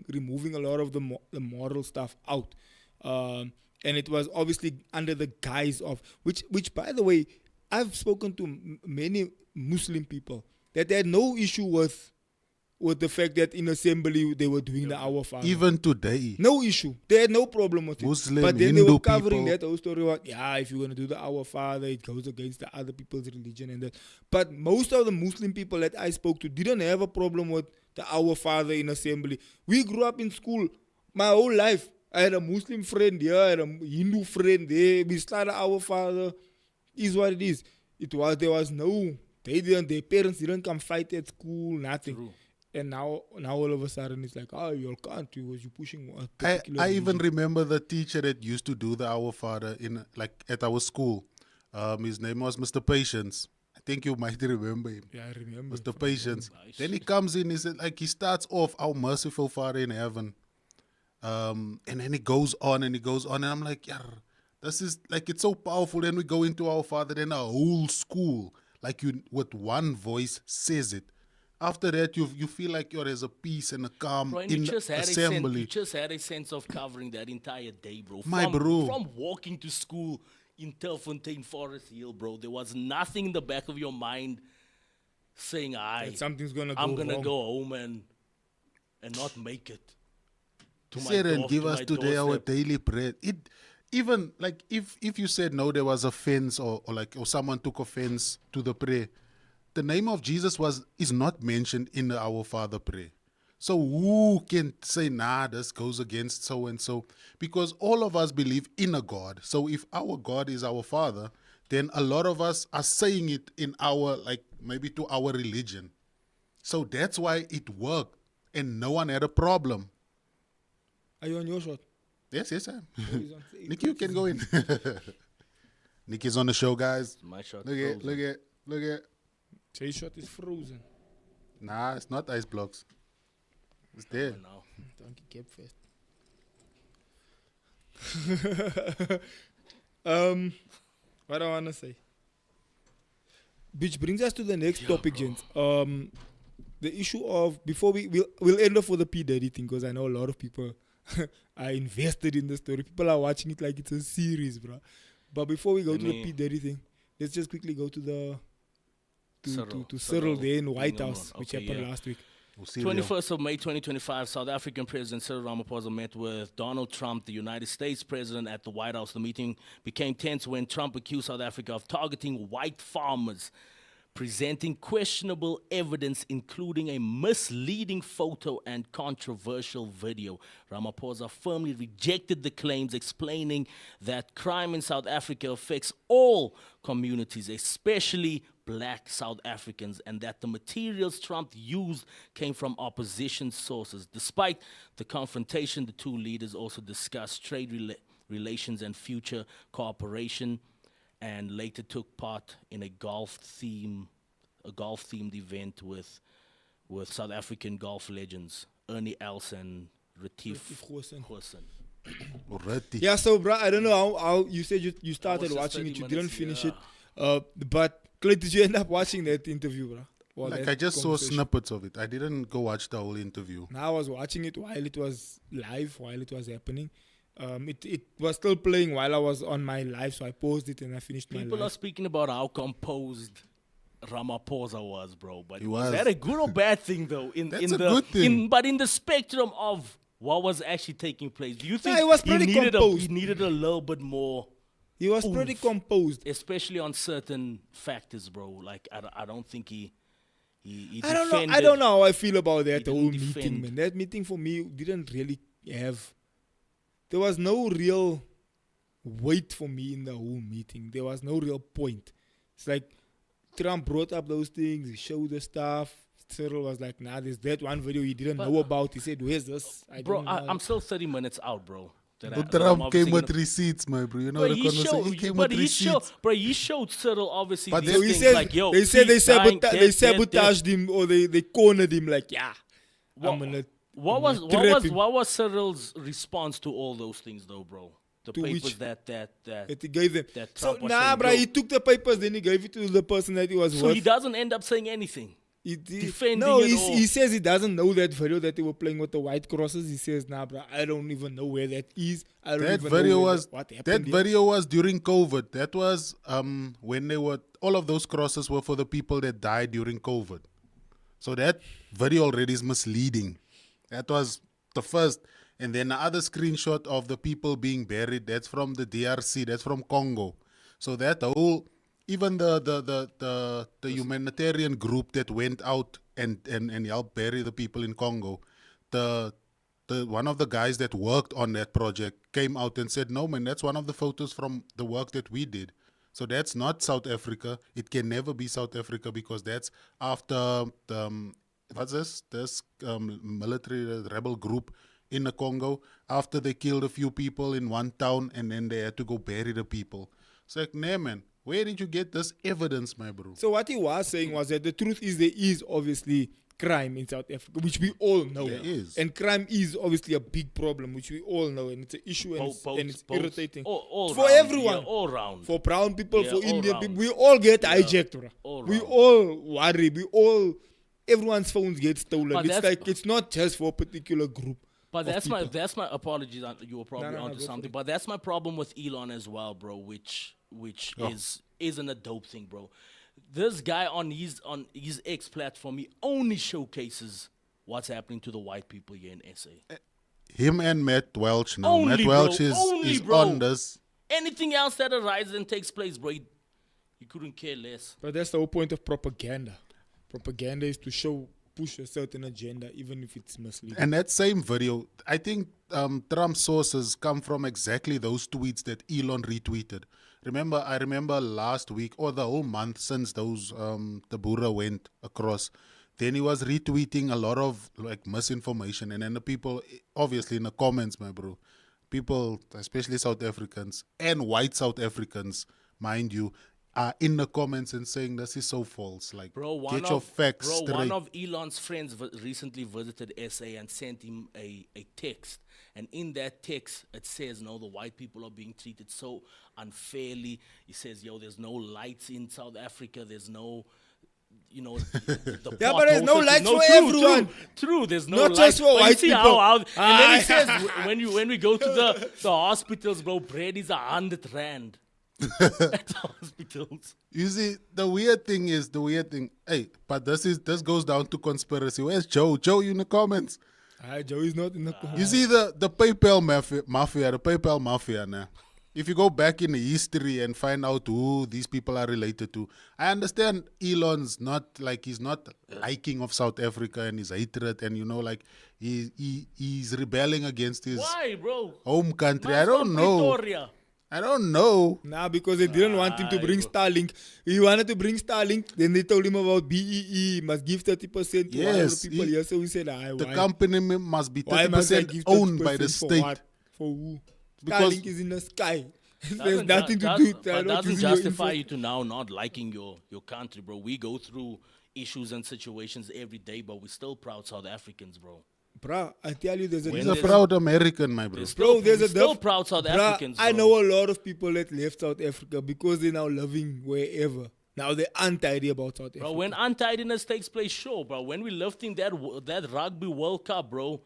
removing a lot of the moral stuff out, and it was obviously under the guise of which by the way, I've spoken to many Muslim people that they had no issue with the fact that in assembly they were doing the Our Father. Even today. No issue. They had no problem with Muslim, it. But then they Hindu were covering people. that whole story about, if you're going to do the Our Father, it goes against the other people's religion and that. But most of the Muslim people that I spoke to didn't have a problem with the Our Father in assembly. We grew up in school my whole life. I had a Muslim friend here, I had a Hindu friend there. We started Our Father. Is what it is. There was no, their parents didn't come fight at school, nothing. True. And now all of a sudden it's like, you can't, because you're pushing a I particular even religion. remember the teacher that used to do the Our Father at our school. His name was Mr. Patience. I think you might remember him. Yeah, I remember. Mr. Patience. Nice. Then he comes in, he starts off, our merciful Father in heaven. And then he goes on and he goes on. And I'm like, yeah, this is like, it's so powerful. Then we go into our Father, then a whole school, like you with one voice says it. After that, you feel like there's a peace and a calm Bro, and in you the just had assembly. you just had a sense of covering that entire day, bro. My bro. From walking to school in Telfontein Forest Hill, bro, there was nothing in the back of your mind saying, That something's gonna go I'm gonna wrong. go home and not make it. to He my said, and door, give to us my today our doorstep. daily bread. It even like if you said no, there was offense or someone took offense to the prayer, the name of Jesus is not mentioned in the Our Father prayer. So who can say nah, this goes against so and so? Because all of us believe in a God. So if our God is our Father, then a lot of us are saying it in our maybe to our religion. So that's why it worked and no one had a problem. Are you on your shot? Yes, I am. Oh, he's on- Nick, you can go in. Nick is on the show, guys. My shot Look at, frozen. look at. Jay's shot is frozen. Nah, it's not ice blocks. It's there. Oh, no. Donkey cap fest. What I wanna say? Which brings us to the next topic, gents. The issue of before we'll end off with the P Daddy thing because I know a lot of people are invested in the story. People are watching it like it's a series, bro. But before we go to the P Daddy thing, let's just quickly go to the Cyril there in White House, which happened last week. 21st of May 2025, South African President Cyril Ramaphosa met with Donald Trump, the United States President, at the White House. The meeting became tense when Trump accused South Africa of targeting white farmers, presenting questionable evidence, including a misleading photo and controversial video. Ramaphosa firmly rejected the claims, explaining that crime in South Africa affects all communities, especially black South Africans, and that the materials Trump used came from opposition sources. Despite the confrontation, the two leaders also discussed trade relations and future cooperation, and later took part in a golf-themed event with South African golf legends Ernie Els and Retief Goosen. Already. Yeah, so bro, I don't know how you said you started just watching 30 it, you minutes, didn't finish yeah. it. But Clay, did you end up watching that interview, bro? Or Like that I just saw conversation? snippets of it. I didn't go watch the whole interview. Now I was watching it while it was live, while it was happening. It was still playing while I was on my live, so I paused it and I finished my People are live. speaking about how composed Ramaphosa was, bro. But He was was. that a good or bad thing, though? That's a good thing. But in the spectrum of what was actually taking place, do you think it was pretty he composed. needed a little bit more, He was pretty oomph. composed. especially on certain factors, bro? Like I don't think he I don't know. defended. I don't know how I feel about that He whole didn't meeting, defend. man. That meeting for me didn't really have. There was no real weight for me in the whole meeting. There was no real point. It's like Trump brought up those things. He showed the stuff. Cyril was like, "Nah, there's that one video he didn't know about." He said, "Where's this?" Bro, don't know. I'm still 30 minutes out, bro. that But that I'm Trump obviously came with gonna- receipts, my bro. You know But the he conversation. showed, He came but with he showed, receipts. bro. He showed Cyril obviously But these So he things said, like, yo, they said they he's dying, sabotaged him or they cornered him like, yeah, I'm gonna. What I'm was gonna what trap was him. what was Cyril's response to all those things, though, bro? The To papers which? that That he gave them. that So Trump was nah, saying, bro, yo. he took the papers, then he gave it to the person that he was So with. he doesn't end up saying anything. defending no, it all. he says he doesn't know that video that they were playing with the white crosses. He says, nah, bro, I don't even know where that is. I don't That even video know where was what happened. that here." video was during COVID. That was when they were all of those crosses were for the people that died during COVID. So that video already is misleading. That was the first, and then the other screenshot of the people being buried. That's from the DRC. That's from Congo. So that whole, even the humanitarian group that went out and helped bury the people in Congo, the one of the guys that worked on that project came out and said, no, man, that's one of the photos from the work that we did. So that's not South Africa. It can never be South Africa because that's after the, what's this military rebel group in the Congo, after they killed a few people in one town and then they had to go bury the people. It's like, nah, man, where did you get this evidence, my bro? So what he was saying was that the truth is there is obviously crime in South Africa, which we all know. There is. And crime is obviously a big problem, which we all know, and it's an issue and it's irritating. All for round, everyone. yeah, all round. For brown people, Yeah, for all Indian round. people, we all get hijacked, bro. all We round. all worry. Everyone's phones get stolen. But It's that's- like it's not just for a particular group. But of that's people. my apologies. You were probably No, onto go for something. it. But that's my problem with Elon as well, bro. Which Oh. isn't a dope thing, bro. This guy on his X platform, he only showcases what's happening to the white people here in SA. him and Matt Welch now. Only, Matt Welch bro. is, Only, is bro. on this. Anything else that arises and takes place, bro, he couldn't care less. But that's the whole point of propaganda. Propaganda is to push a certain agenda, even if it's misleading. And that same video, I think Trump's sources come from exactly those tweets that Elon retweeted. I remember last week or the whole month since those Tabura went across, then he was retweeting a lot of like misinformation, and then the people, obviously in the comments, my bro, people, especially South Africans and white South Africans, mind you, are in the comments and saying this is so false. Like, Bro, get your facts bro, straight. one of Elon's friends recently visited SA and sent him a text. And in that text, it says, no, the white people are being treated so unfairly. He says, yo, there's no lights in South Africa. There's no, the Yeah, but there's no potholes. lights for true, everyone. True, there's no Not lights. just for But you white see people. and then he says, when we go to the hospitals, bro, bread is 100 rand. At the hospitals. You see, the weird thing, hey, but this goes down to conspiracy. Where's Joe? Joe, you in the comments? Joe is not in the You see the PayPal mafia now. If you go back in the history and find out who these people are related to, I understand Elon's he's not liking of South Africa and his hatred, and he's rebelling against his Why, bro? home country. Man's I don't from know. Pretoria. I don't know. Nah, because they didn't want him to bring Starlink. He wanted to bring Starlink, then they told him about BEE, must give 30% to all Yes, the people here. So we said, The company must be why must I 30% give owned by 30% the for state. what? For who? Because- Starlink is in the sky. There's Doesn't nothing ju- to do. does- They're But not doesn't using your justify info. you to now not liking your country, bro. We go through issues and situations every day, but we're still proud South Africans, bro. Bruh, I tell you, there's a When He's a there's- proud American, my bro. Bro, there's we're a still proud South Bruh, Africans, bro. I know a lot of people that left South Africa because they're now living wherever. Now they're untidy about South Africa. Bro, when untidiness takes place, sure, bro. When we're lifting that rugby World Cup, bro.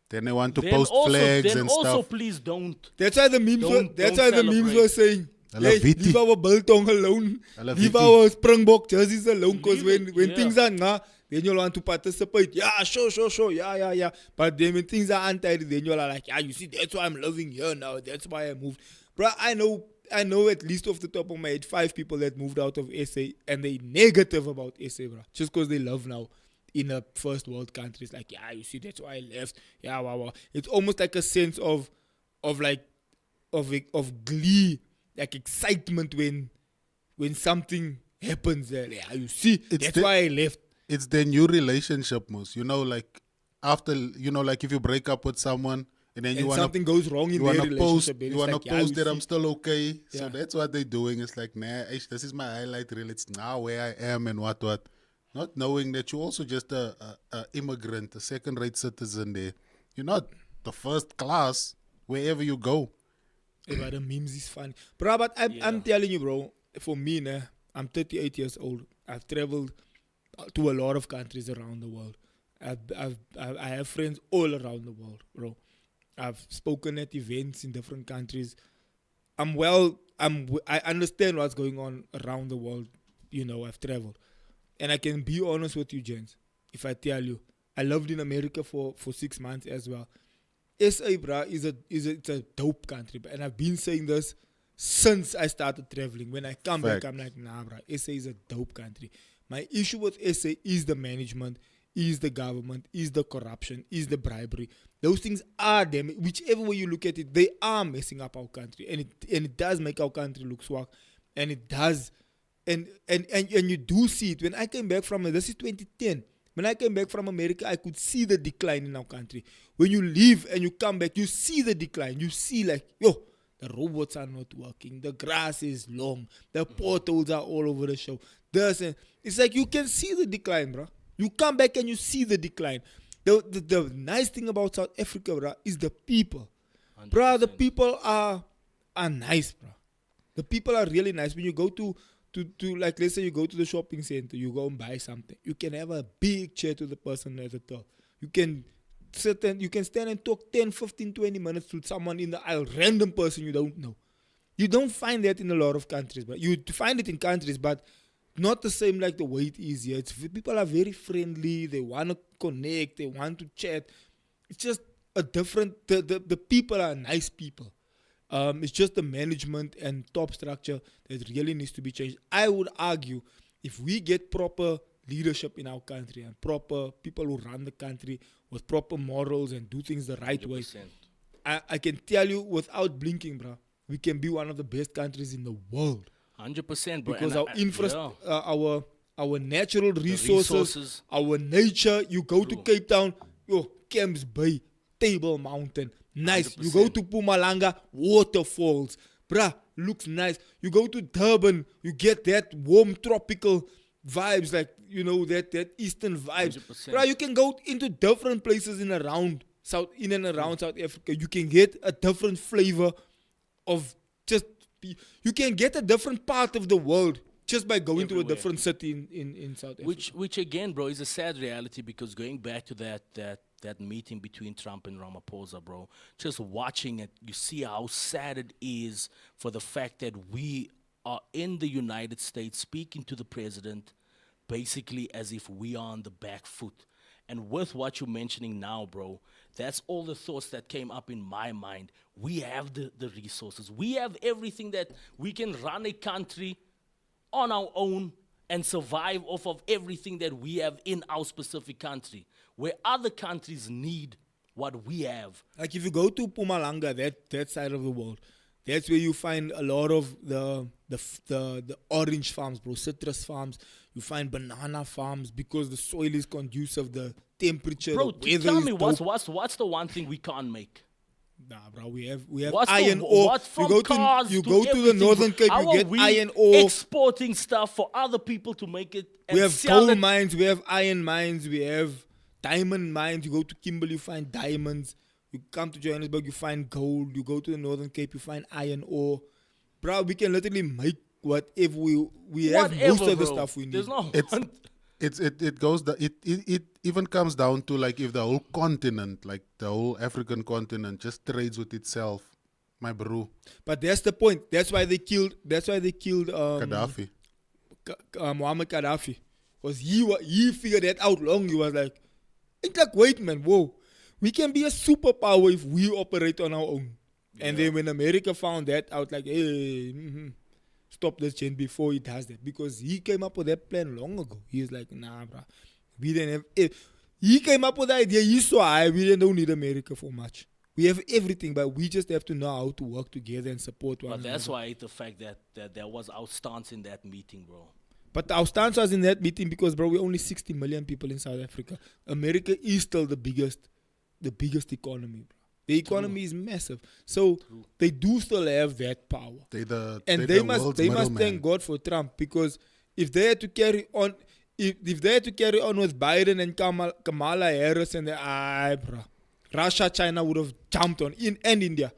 Then they want to Then post also, flags then and also stuff. please don't. That's why the memes Don't were celebrate. saying, Hulle hey, witty. leave our biltong alone. Hulle Leave witty. our Springbok jerseys alone. Because Leave it, when yeah. things are nah, then you'll want to participate. Yeah, sure. Yeah. But then when things are untidy, then you're like, yeah, you see, that's why I'm living here now. That's why I moved. Bruh, I know at least off the top of my head 5 people that moved out of SA and they negative about SA, bruh. Just because they love now in a first world countries. Like, yeah, you see, that's why I left. Yeah, wow. It's almost like a sense of glee, like excitement when something happens there. Yeah, you see, that's why I left. It's the new relationship, most. Like after, like if you break up with someone and then you And want to something goes wrong in you their want to post, relationship. then you it's want to like, yeah, post you that I'm see. still okay. So Yeah. that's what they're doing. It's like, nah, this is my highlight reel. It's now where I am and what. Not knowing that you're also just a immigrant, a second-rate citizen there. You're not the first class wherever you go. Hey, but the memes is funny. Bro, but I'm telling you, bro, for me, nah, I'm 38 years old. I've traveled to a lot of countries around the world. I have friends all around the world, bro. I've spoken at events in different countries. I understand what's going on around the world. I've traveled. And I can be honest with you, gents, if I tell you, I lived in America for 6 months as well. SA, bruh, it's a dope country. And I've been saying this since I started traveling. When I come back, I'm like, nah, bruh, SA is a dope country. My issue with SA is the management, is the government, is the corruption, is the bribery. Those things are them. Whichever way you look at it, they are messing up our country. And it does make our country look swag. And it does. And you do see it. When I came back from, this is 2010. When I came back from America, I could see the decline in our country. When you leave and you come back, you see the decline. You see like, the robots are not working. The grass is long. The potholes are all over the show. It's like you can see the decline, bro. You come back and you see the decline. The nice thing about South Africa, bro, is the people. 100%. Bro, the people are nice, bro. The people are really nice. When you go to like, let's say you go to the shopping center, you go and buy something. You can have a big chat with the person at the top. You can stand and talk 10, 15, 20 minutes to someone in the aisle, random person you don't know. You don't find that in a lot of countries, but you find it in countries, but not the same like the way it is here. People are very friendly. They want to connect. They want to chat. It's just a different. The people are nice people. It's just the management and top structure that really needs to be changed. I would argue if we get proper leadership in our country and proper people who run the country with proper morals and do things the right way, 100%. I can tell you without blinking, bro, we can be one of the best countries in the world 100%, bro. because And our yeah. our natural resources, resources. our nature. You go to True. Cape Town, Camps Bay, Table Mountain, nice. You go 100%. to Pumalanga, waterfalls, bruh, looks nice. You go to Durban, you get that warm tropical vibes, like that eastern vibes. 100%. Bruh, you can go into different places in and around South Africa. You can get a different flavor of just. You can get a different part of the world just by going to a Everywhere. different city in South Africa. Which again, bro, is a sad reality because going back to that meeting between Trump and Ramaphosa, bro, just watching it, you see how sad it is for the fact that we are in the United States speaking to the president basically as if we are on the back foot. And with what you're mentioning now, bro, that's all the thoughts that came up in my mind. We have the resources. We have everything that we can run a country on our own and survive off of everything that we have in our specific country, where other countries need what we have. Like if you go to Pumalanga, that side of the world, that's where you find a lot of the orange farms, bro, citrus farms. You find banana farms because the soil is conducive, the temperature, Bro, the weather tell is me dope. what's the one thing we can't make? Nah, bro, we have What's iron the, ore. What from You cars go to the everything, Northern Cape, how you are get we iron ore. exporting stuff for other people to make it and We have sell coal it. mines, we have iron mines, we have diamond mines. You go to Kimberley, you find diamonds. You come to Johannesburg, you find gold. You go to the Northern Cape, you find iron ore. Bro, we can literally make whatever we have most Whatever, of the bro. stuff we need. There's no It's one- it goes it even comes down to like if the whole continent, like the whole African continent, just trades with itself, my bro. But that's the point. That's why they killed Gaddafi. Muammar Gaddafi. Because he figured that out long. He was like, it's like, wait, man, whoa. We can be a superpower if we operate on our own. And then when America found that out, like, hey, stop this change before he does that. Because he came up with that plan long ago. He was like, nah, bro. We didn't have... He came up with the idea. He saw we don't need America for much. We have everything, but we just have to know how to work together and support one But another. that's why I hate the fact that there was our stance in that meeting, bro. But our stance was in that meeting because, bro, we're only 60 million people in South Africa. America is still the biggest economy, bro. The economy is massive. So they do still have that power. They must thank God for Trump, because if they had to carry on if they had to carry on with Biden and Kamala Harris and bro, Russia, China would have jumped on and India.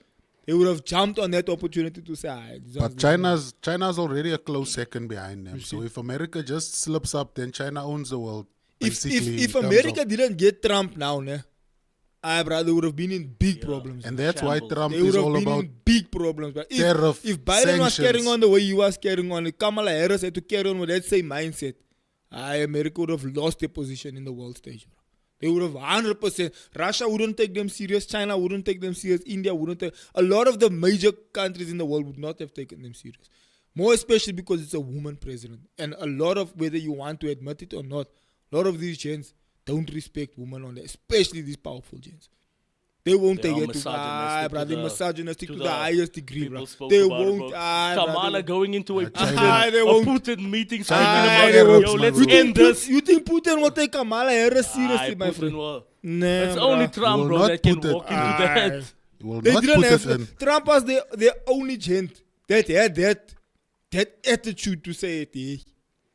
They would have jumped on that opportunity to say, But China's already a close second behind them. So if America just slips up, then China owns the world. If basically, in terms America of- didn't get Trump now, bro, they would have been in big problems. and that's why Shambles. Trump They would is have all been about in big problems. But tariff, if Biden was sanctions. carrying on the way he was carrying on, if Kamala Harris had to carry on with that same mindset, America would have lost their position in the world stage. Bro. They would have 100%. Russia wouldn't take them serious. China wouldn't take them serious. India wouldn't take. A lot of the major countries in the world would not have taken them serious. More especially because it's a woman president. And a lot of, whether you want to admit it or not, a lot of these gens don't respect women on that, especially these powerful gens. They won't They take are it to misogynistic bro. to They're the- misogynistic to to the the highest degree, People bro. spoke They about it, won't. bro. Kamala going into a China- they Putin, a won't. Putin meeting, China speaking Ah, about, they won't. yo, let's You end this. You think Putin will take Kamala Harris seriously, Aye, my Putin friend? will. Nah, It's bruh. only will Trump, bro, not that can put it- walk into that. You will They not didn't put have it in. Trump was their only gent that had that attitude to say it. Hey,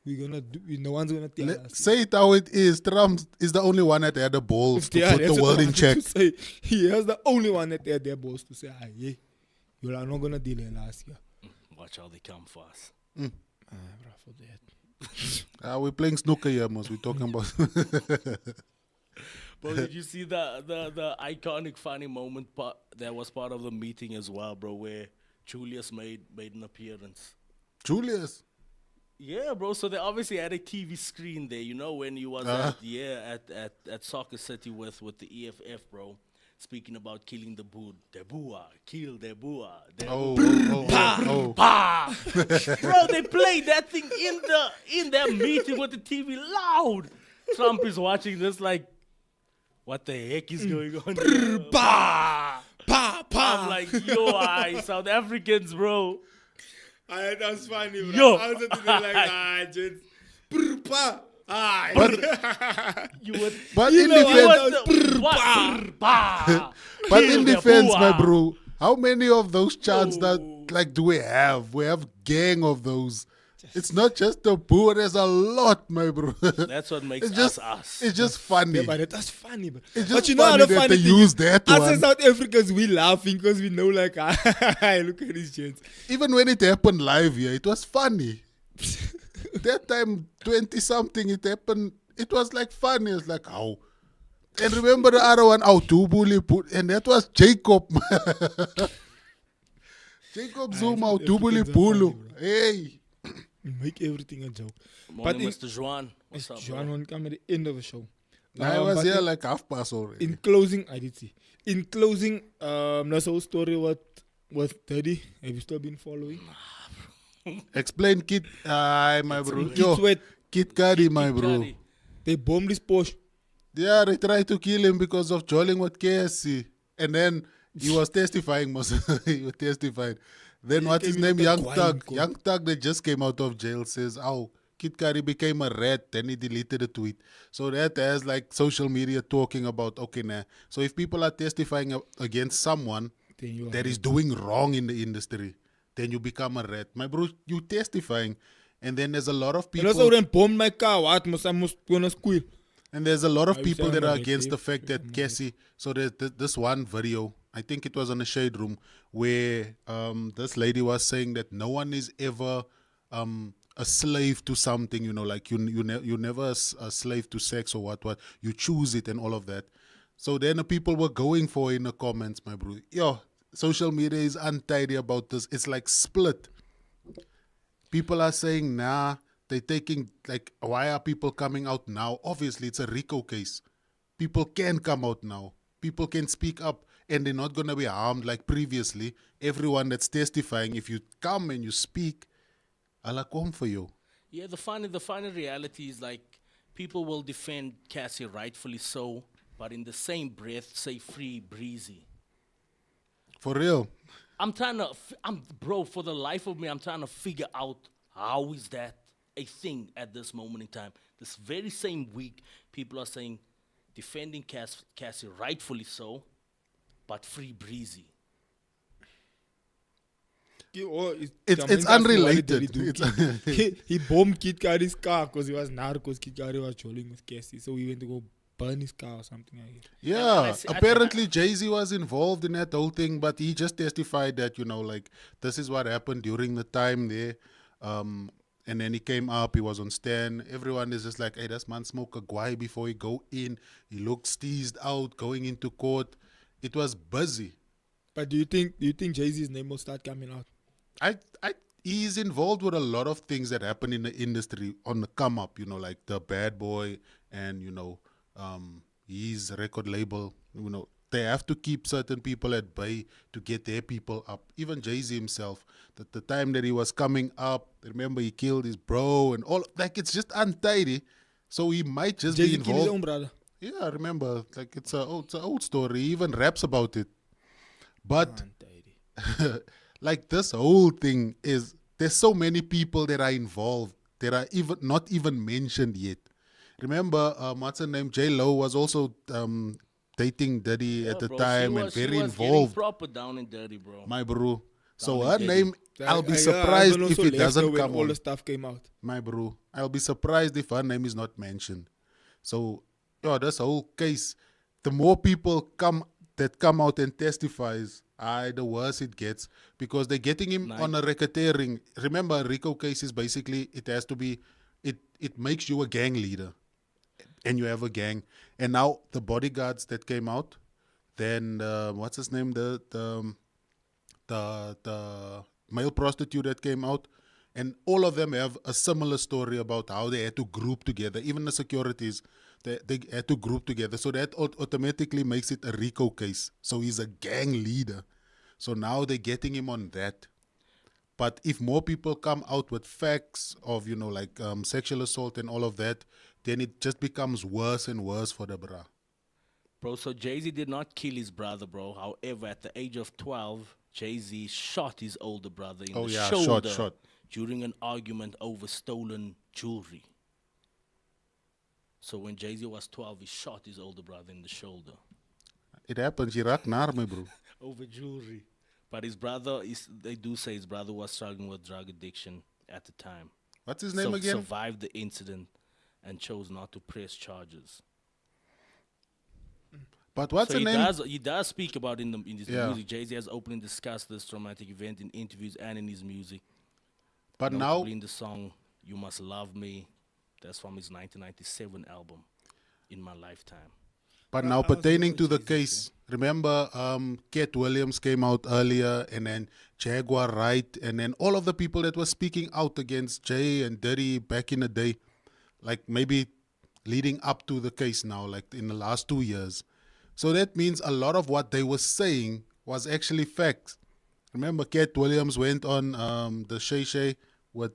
we're gonna do. No one's gonna tell us. Say it how it is. Trump is the only one that had the balls to Yeah, put that's the what I world in wanted check. to say. He has the only one that had their balls to say, hey, you are not gonna delay last year. Watch how they come for us. Bro, for that. We're playing snooker here, Mos. We're talking about. Bro, did you see the iconic funny moment that was part of the meeting as well, bro, where Julius made an appearance? Julius. Yeah, bro. So they obviously had a TV screen there, you know, when he was at Soccer City with the EFF, bro. speaking about killing the boa, kill the boa. Oh. Bro, they played that thing in their meeting with the TV loud. Trump is watching this like, what the heck is going on here? Pa! Pa! Pa! I'm like, yo, South Africans, bro. That was funny, bro. Yo. I was sitting there like, gents. Pa! You would, But you in know, defense, but in defense, my bro, how many of those chants do we have? We have gang of those. It's not just the poor. There's a lot, my bro. That's what makes us. It's just funny. Yeah, but that's funny, bro. It's But just you know funny how the that funny they thing use is, that us one. as South Africans, we laughing because we know, like, look at these gents. Even when it happened live here, it was funny. That time, 20-something, it happened. It was like funny. It's like, how? And remember the other one, Tubuli put, and that was Jacob. Jacob Zuma, South Tubuli Africans are Pulu. funny, bro. Hey. Make everything a joke. Morning, in- Mr. Juan. What's up, Joan bro? won't come at the end of the show. I was but here in- like half past already. In closing, I did see. In closing, that's the whole story with Daddy. Have you still been following? Explain Kid. My bro. Kid Yo, Sweat. Kid Cudi, my bro. Cudi. They bombed this Porsche. Yeah, they tried to kill him because of jolling with KSC. And then he was testifying. He was testified. Then what's his came in name? with a Young guine Thug. code. Young Thug that just came out of jail says, Kid Cudi became a rat. Then he deleted the tweet. So that has like social media talking about, okay, nah. So if people are testifying against someone Then you are that is doing wrong in the industry, then you become a rat. My bro, you testifying. And then there's a lot of And people. also then bombed my car. What? I must go to school. And there's a lot of I people sound that are like against Dave the fact that from Cassie. So there's this one video, I think it was on the Shade Room, where this lady was saying that no one is ever a slave to something, like you're never a slave to sex or what. You choose it and all of that. So then the people were going for in the comments, my bro. Yo, social media is untidy about this. It's like split. People are saying, nah, they're taking, like, why are people coming out now? Obviously, it's a RICO case. People can come out now. People can speak up, and they're not going to be harmed like previously. Everyone that's testifying, if you come and you speak, Allah come for you. Yeah, the funny reality is like people will defend Cassie rightfully so, but in the same breath say free breezy. For real. Bro, for the life of me, I'm trying to figure out how is that a thing at this moment in time. This very same week, people are saying defending Cassie rightfully so, but free breezy. It's unrelated. He bombed Kid Cudi's car because he was narcos. Kid Cudi was trolling with Cassie, so he went to go burn his car or something like that. Yeah, I apparently Jay-Z was involved in that whole thing, but he just testified that, like, this is what happened during the time there. And then he came up, he was on stand. Everyone is just like, hey, this man smoke a guai before he go in. He looks teased out, going into court. It was busy. But do you think Jay-Z's name will start coming out? He's involved with a lot of things that happen in the industry on the come up, like the Bad Boy and, his record label, they have to keep certain people at bay to get their people up. Even Jay-Z himself, that the time that he was coming up, remember he killed his bro and all, like it's just untidy. So he might just Jay-Z be killed his involved. own brother. Yeah, I remember, like it's an old story. He even raps about it. But like this whole thing is, there's so many people that are involved that are even not even mentioned yet. Remember, what's her name? J-Lo was also dating Diddy at the time and very involved. Proper down and dirty, bro. My bro. So Down her and dirty. name, I'll be I surprised don't know, if so it left doesn't when come all on. the stuff came out. My bro. I'll be surprised if her name is not mentioned. So, this whole case, the more people come out and testifies, the worse it gets, because they're getting him on a racketeering. Remember, a RICO case is basically, it has to be, it makes you a gang leader, and you have a gang. And now the bodyguards that came out, then what's his name, the male prostitute that came out, and all of them have a similar story about how they had to group together, even the securities. they had to group together. So that automatically makes it a RICO case. So he's a gang leader. So now they're getting him on that. But if more people come out with facts of, sexual assault and all of that, then it just becomes worse and worse for the bra. Bro, so Jay-Z did not kill his brother, bro. However, at the age of 12, Jay-Z shot his older brother in the shoulder shot. during an argument over stolen jewelry. So when Jay-Z was 12, he shot his older brother in the shoulder. It happens. Je raakt naar me, bro. Over jewelry. But his brother, they do say his brother was struggling with drug addiction at the time. What's his name again? Survived the incident and chose not to press charges. But what's the name? He does speak about in his music. Jay-Z has openly discussed this traumatic event in interviews and in his music. But Notably now, in the song "You Must Love Me," that's from his 1997 album, "In My Lifetime." but now pertaining to the case, remember, Cat Williams came out earlier, and then Jaguar Wright, and then all of the people that were speaking out against Jay and Diddy back in the day, like maybe leading up to the case now, like in the last 2 years. So that means a lot of what they were saying was actually facts. Remember, Cat Williams went on the Shay Shay with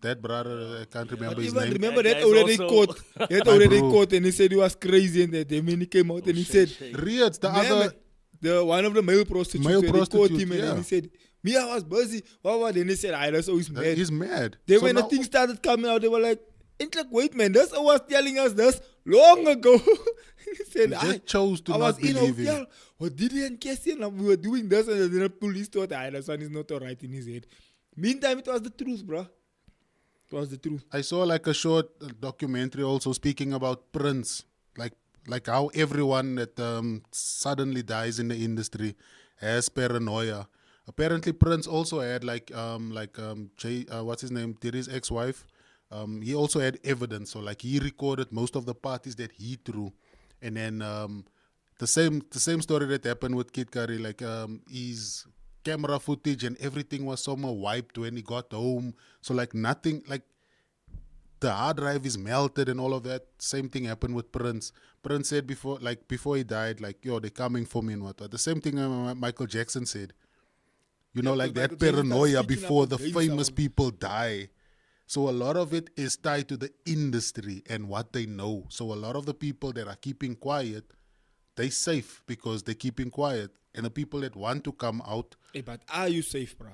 that brother, I can't remember his name. Remember that That already also- caught. That already bro. caught, and he said he was crazy, and that then when he came out and he said, Riyadh, the "Man, other, the one of the male prostitutes, Male they caught prostitute, him, and yeah. then he said, "Me, I was busy." What? Then he said, "I that's always mad." he's mad. Then So when the now- thing started coming out, they were like, "It's like, wait, man, that's was telling us this long ago." He said, He just chose to I not was in believe him. hotel. What did he and Cassie and we were doing this, and then the police thought, this one is not all right in his head. Meantime, it was the truth, bro. It was the truth. I saw like a short documentary also speaking about Prince, like how everyone that suddenly dies in the industry has paranoia. Apparently, Prince also had Jay, what's his name, Diddy's ex-wife. He also had evidence, so like he recorded most of the parties that he threw, and then the same story that happened with Kid Cudi, like his camera footage and everything was somehow wiped when he got home. So like nothing, like the hard drive is melted and all of that. Same thing happened with Prince. Prince said before he died, like, yo, they're coming for me and what. The same thing Michael Jackson said. Like that Michael Jackson started paranoia speaking before up the against famous sound. people die. So a lot of it is tied to the industry and what they know. So a lot of the people that are keeping quiet, they safe because they're keeping quiet. And the people that want to come out, Hey, but are you safe, bro?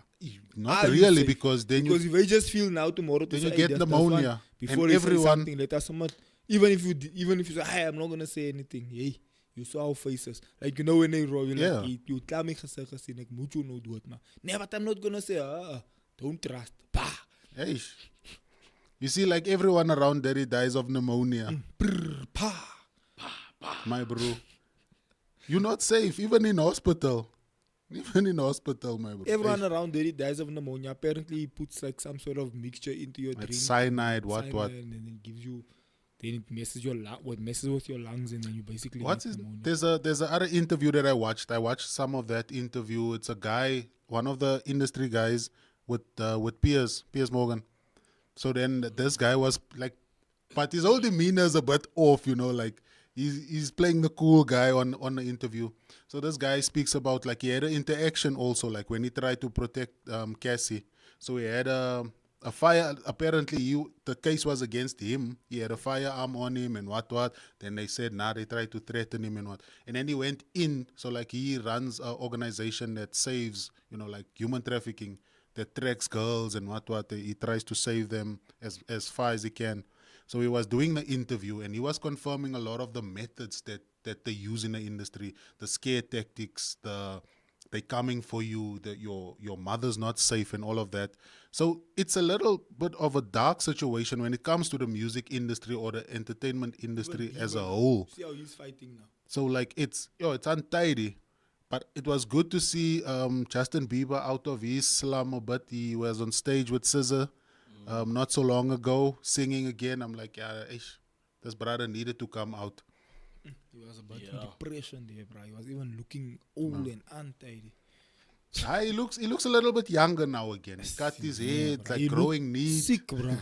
not Are you really, safe? because then Because if I just feel now tomorrow to then say, you "Hey, get that's this pneumonia, one," and before you say everyone- something, let us somewhat. Even if you say, "Hey, I'm not gonna say anything," hey, you saw our faces. Like when they roll, Yeah. like, you tell me gesê like moet you no do it, man. Nee, but I'm not gonna say, don't trust. Bah. hey, you see, like everyone around Daddy dies of pneumonia. Brr, pa. My bro, you're not safe, even in hospital. Even in hospital, my bro. Everyone around there dies of pneumonia. Apparently, he puts like some sort of mixture into your Like drink. cyanide, what. And then it gives you, then it messes messes with your lungs, and then you basically What's get his, pneumonia. there's a other interview that I watched. I watched some of that interview. It's a guy, one of the industry guys with Piers Morgan. So then this guy was like, but his whole demeanor is a bit off, like he's playing the cool guy on the interview. So this guy speaks about like he had an interaction also, like when he tried to protect Cassie. So he had a fire. Apparently, the case was against him. He had a firearm on him and what. Then they said, they tried to threaten him and what. And then he went in. So like he runs an organization that saves, like human trafficking, that tracks girls and what. He tries to save them as far as he can. So he was doing the interview and he was confirming a lot of the methods that they use in the industry, the scare tactics, they coming for you, that your mother's not safe and all of that. So it's a little bit of a dark situation when it comes to the music industry or the entertainment industry as a whole. See how he's fighting now. So like it's untidy. But it was good to see Justin Bieber out of his slum a bit. He was on stage with SZA not so long ago, singing again. I'm like, this brother needed to come out. He was about in depression there, bro. He was even looking old and untidy. He looks a little bit younger now again. He's got his head, bro. like He growing looked neat. sick, bro.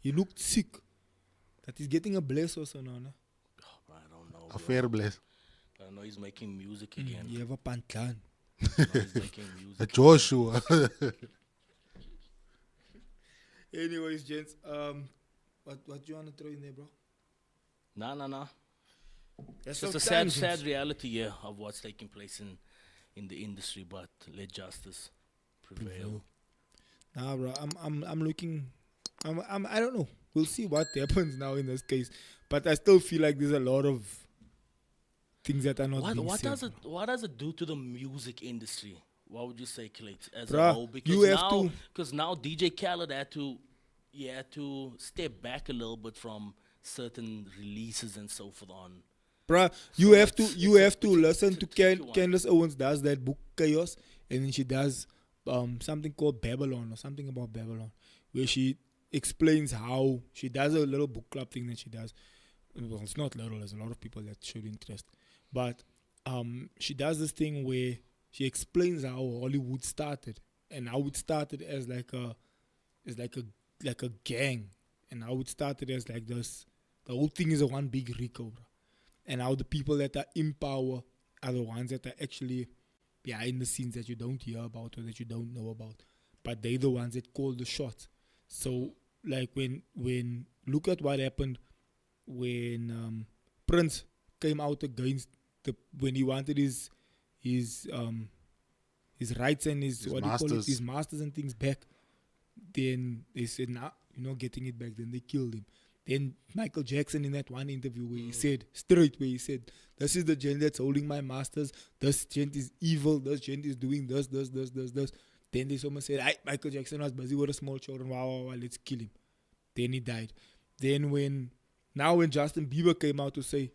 He looked sick. But he's getting a bless also now, no? I don't know. A Bro. fair bless. I know he's making music again. You have a pantlan. He's making A music. Joshua. Anyways, gents, what do you want to throw in there, bro? Nah. That's It's just a sad reality, yeah, of what's taking place in the industry. But let justice prevail. Nah, bro, I'm looking. I don't know. We'll see what happens now in this case. But I still feel like there's a lot of things that are not being said. What does it do to the music industry? What would you say, Clayton, as Bruh, a whole? Because now DJ Khaled had to step back a little bit from certain releases and so forth on. Bruh, you have to listen to Candace Owens does that book Chaos, and then she does something called Babylon or something about Babylon, where she explains how she does a little book club thing that she does. Well, it's not little, there's a lot of people that showed interest. But she does this thing where she explains how Hollywood started and how it started as like a gang, and how it started as like this. The whole thing is a one big Rico, bro. And how the people that are in power are the ones that are actually behind the scenes that you don't hear about or that you don't know about, but they're the ones that call the shots. So like when look at what happened when Prince came out against when he wanted his rights and his what masters. do you call it, his masters and things back. Then they said, nah, you're not getting it back. Then they killed him. Then Michael Jackson in that one interview where he said, this is the gent that's holding my masters. This gent is evil. This gent is doing this. Then they someone said, Michael Jackson was busy with the small children. Wow, let's kill him. Then he died. Then when Justin Bieber came out to say,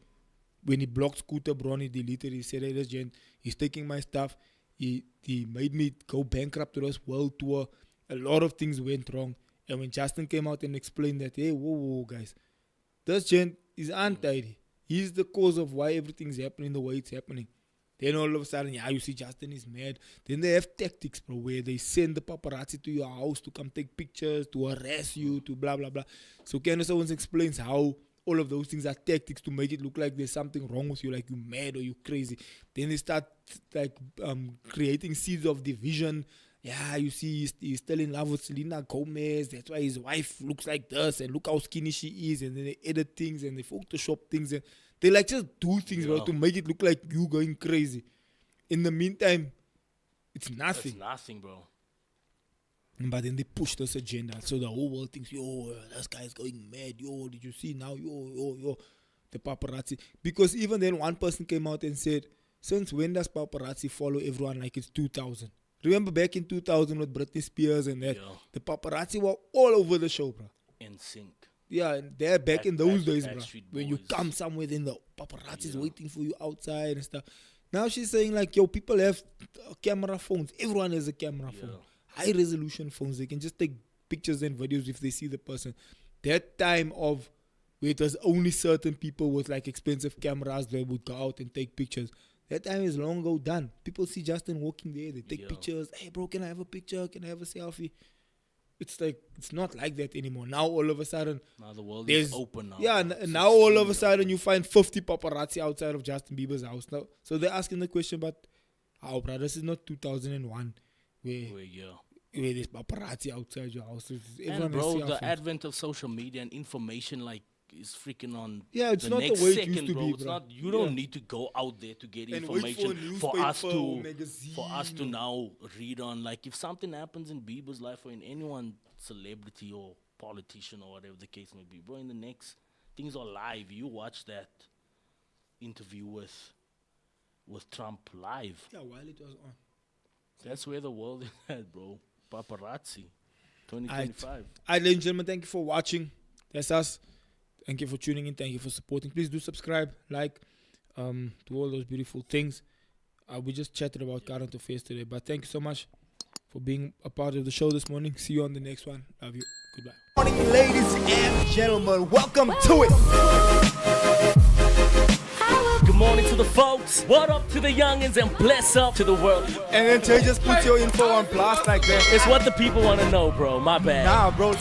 when he blocked Scooter Braun, he deleted, he said, hey, this gent, he's taking my stuff. He made me go bankrupt to this world tour. A lot of things went wrong. And when Justin came out and explained that, hey, whoa, guys, this gent is untidy. He's the cause of why everything's happening the way it's happening. Then all of a sudden, you see Justin is mad. Then they have tactics, bro, where they send the paparazzi to your house to come take pictures, to harass you, to blah, blah, blah. So Candace Owens explains how all of those things are tactics to make it look like there's something wrong with you, like you're mad or you're crazy. Then they start like creating seeds of division. Yeah, you see, he's still in love with Selena Gomez. That's why his wife looks like this, and look how skinny she is. And then they edit things and they Photoshop things, and they like just do things, bro, to make it look like you going crazy. In the meantime, it's nothing. It's nothing, bro. But then they push this agenda, so the whole world thinks, yo, this guy's going mad. Yo, did you see now? Yo, the paparazzi. Because even then, one person came out and said, since when does paparazzi follow everyone like it's 2000? Remember back in 2000 with Britney Spears and that? Yeah. The paparazzi were all over the show, bro. In sync. Yeah, and they're back in those days, bro. When you come somewhere, then the paparazzi is waiting for you outside and stuff. Now she's saying like, yo, people have camera phones. Everyone has a camera phone. High resolution phones. They can just take pictures and videos if they see the person. That time of where it was only certain people with like expensive cameras that would go out and take pictures. That time is long ago done. People see Justin walking there. They take pictures. Hey, bro, can I have a picture? Can I have a selfie? It's like, it's not like that anymore. Now, all of a sudden... Now the world is open now. Yeah, now all of a sudden you find 50 paparazzi outside of Justin Bieber's house. Now, so they're asking the question, but how, bro? This is not 2001 where there's paparazzi outside your house. And bro, the advent of social media and information like is freaking on. Yeah, it's the not next the way second, it used to bro. be, It's bro. not. You don't need to go out there to get and information for us to now read on. Like if something happens in Bieber's life or in anyone celebrity or politician or whatever the case may be, bro, in the next things are live. You watch that interview with Trump live. Yeah, while it was on. That's where the world is at, bro. Paparazzi, 2025. All right, ladies and gentlemen, thank you for watching. That's us. Thank you for tuning in. Thank you for supporting. Please do subscribe, like, do all those beautiful things. We just chatted about current affairs today, but thank you so much for being a part of the show this morning. See you on the next one. Love you. Goodbye. Morning, ladies and gentlemen. Welcome to it. Good morning to the folks. What up to the youngins and bless up to the world. And then Tay just put your info on blast like that. It's what the people want to know, bro. My bad. Nah, bro.